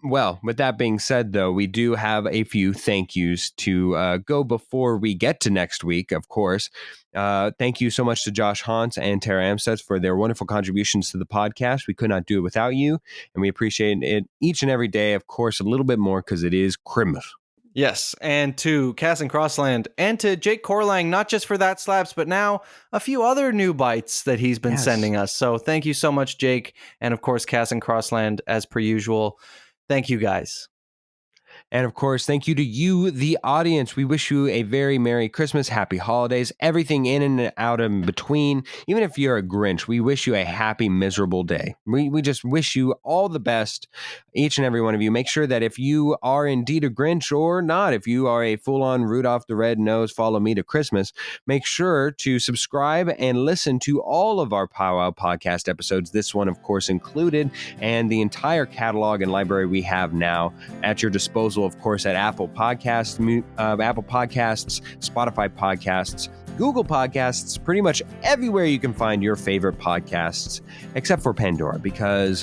Well, with that being said, though, we do have a few thank yous to go before we get to next week, of course. Thank you so much to Josh Hans and Tara Amstutz for their wonderful contributions to the podcast. We could not do it without you, and we appreciate it each and every day, of course, a little bit more because it is Christmas. Yes, and to Cass and Crossland, and to Jake Corlang, not just for that slaps, but now a few other new bites that he's been sending us. So thank you so much, Jake, and of course, Cass and Crossland, as per usual. Thank you, guys. And of course, thank you to you, the audience. We wish you a very Merry Christmas, Happy Holidays, everything in and out in between. Even if you're a Grinch, we wish you a happy, miserable day. We just wish you all the best, each and every one of you. Make sure that if you are indeed a Grinch or not, if you are a full-on Rudolph the Red-Nosed Follow Me to Christmas, make sure to subscribe and listen to all of our Powwow podcast episodes, this one, of course, included, and the entire catalog and library we have now at your disposal, of course, at Apple Podcasts, Spotify Podcasts, Google Podcasts, pretty much everywhere you can find your favorite podcasts, except for Pandora, because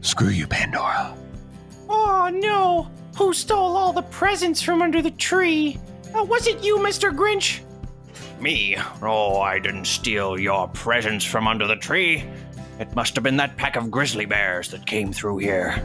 screw you, Pandora. Oh, no. Who stole all the presents from under the tree? Was it you, Mr. Grinch? Me? Oh, I didn't steal your presents from under the tree. It must have been that pack of grizzly bears that came through here.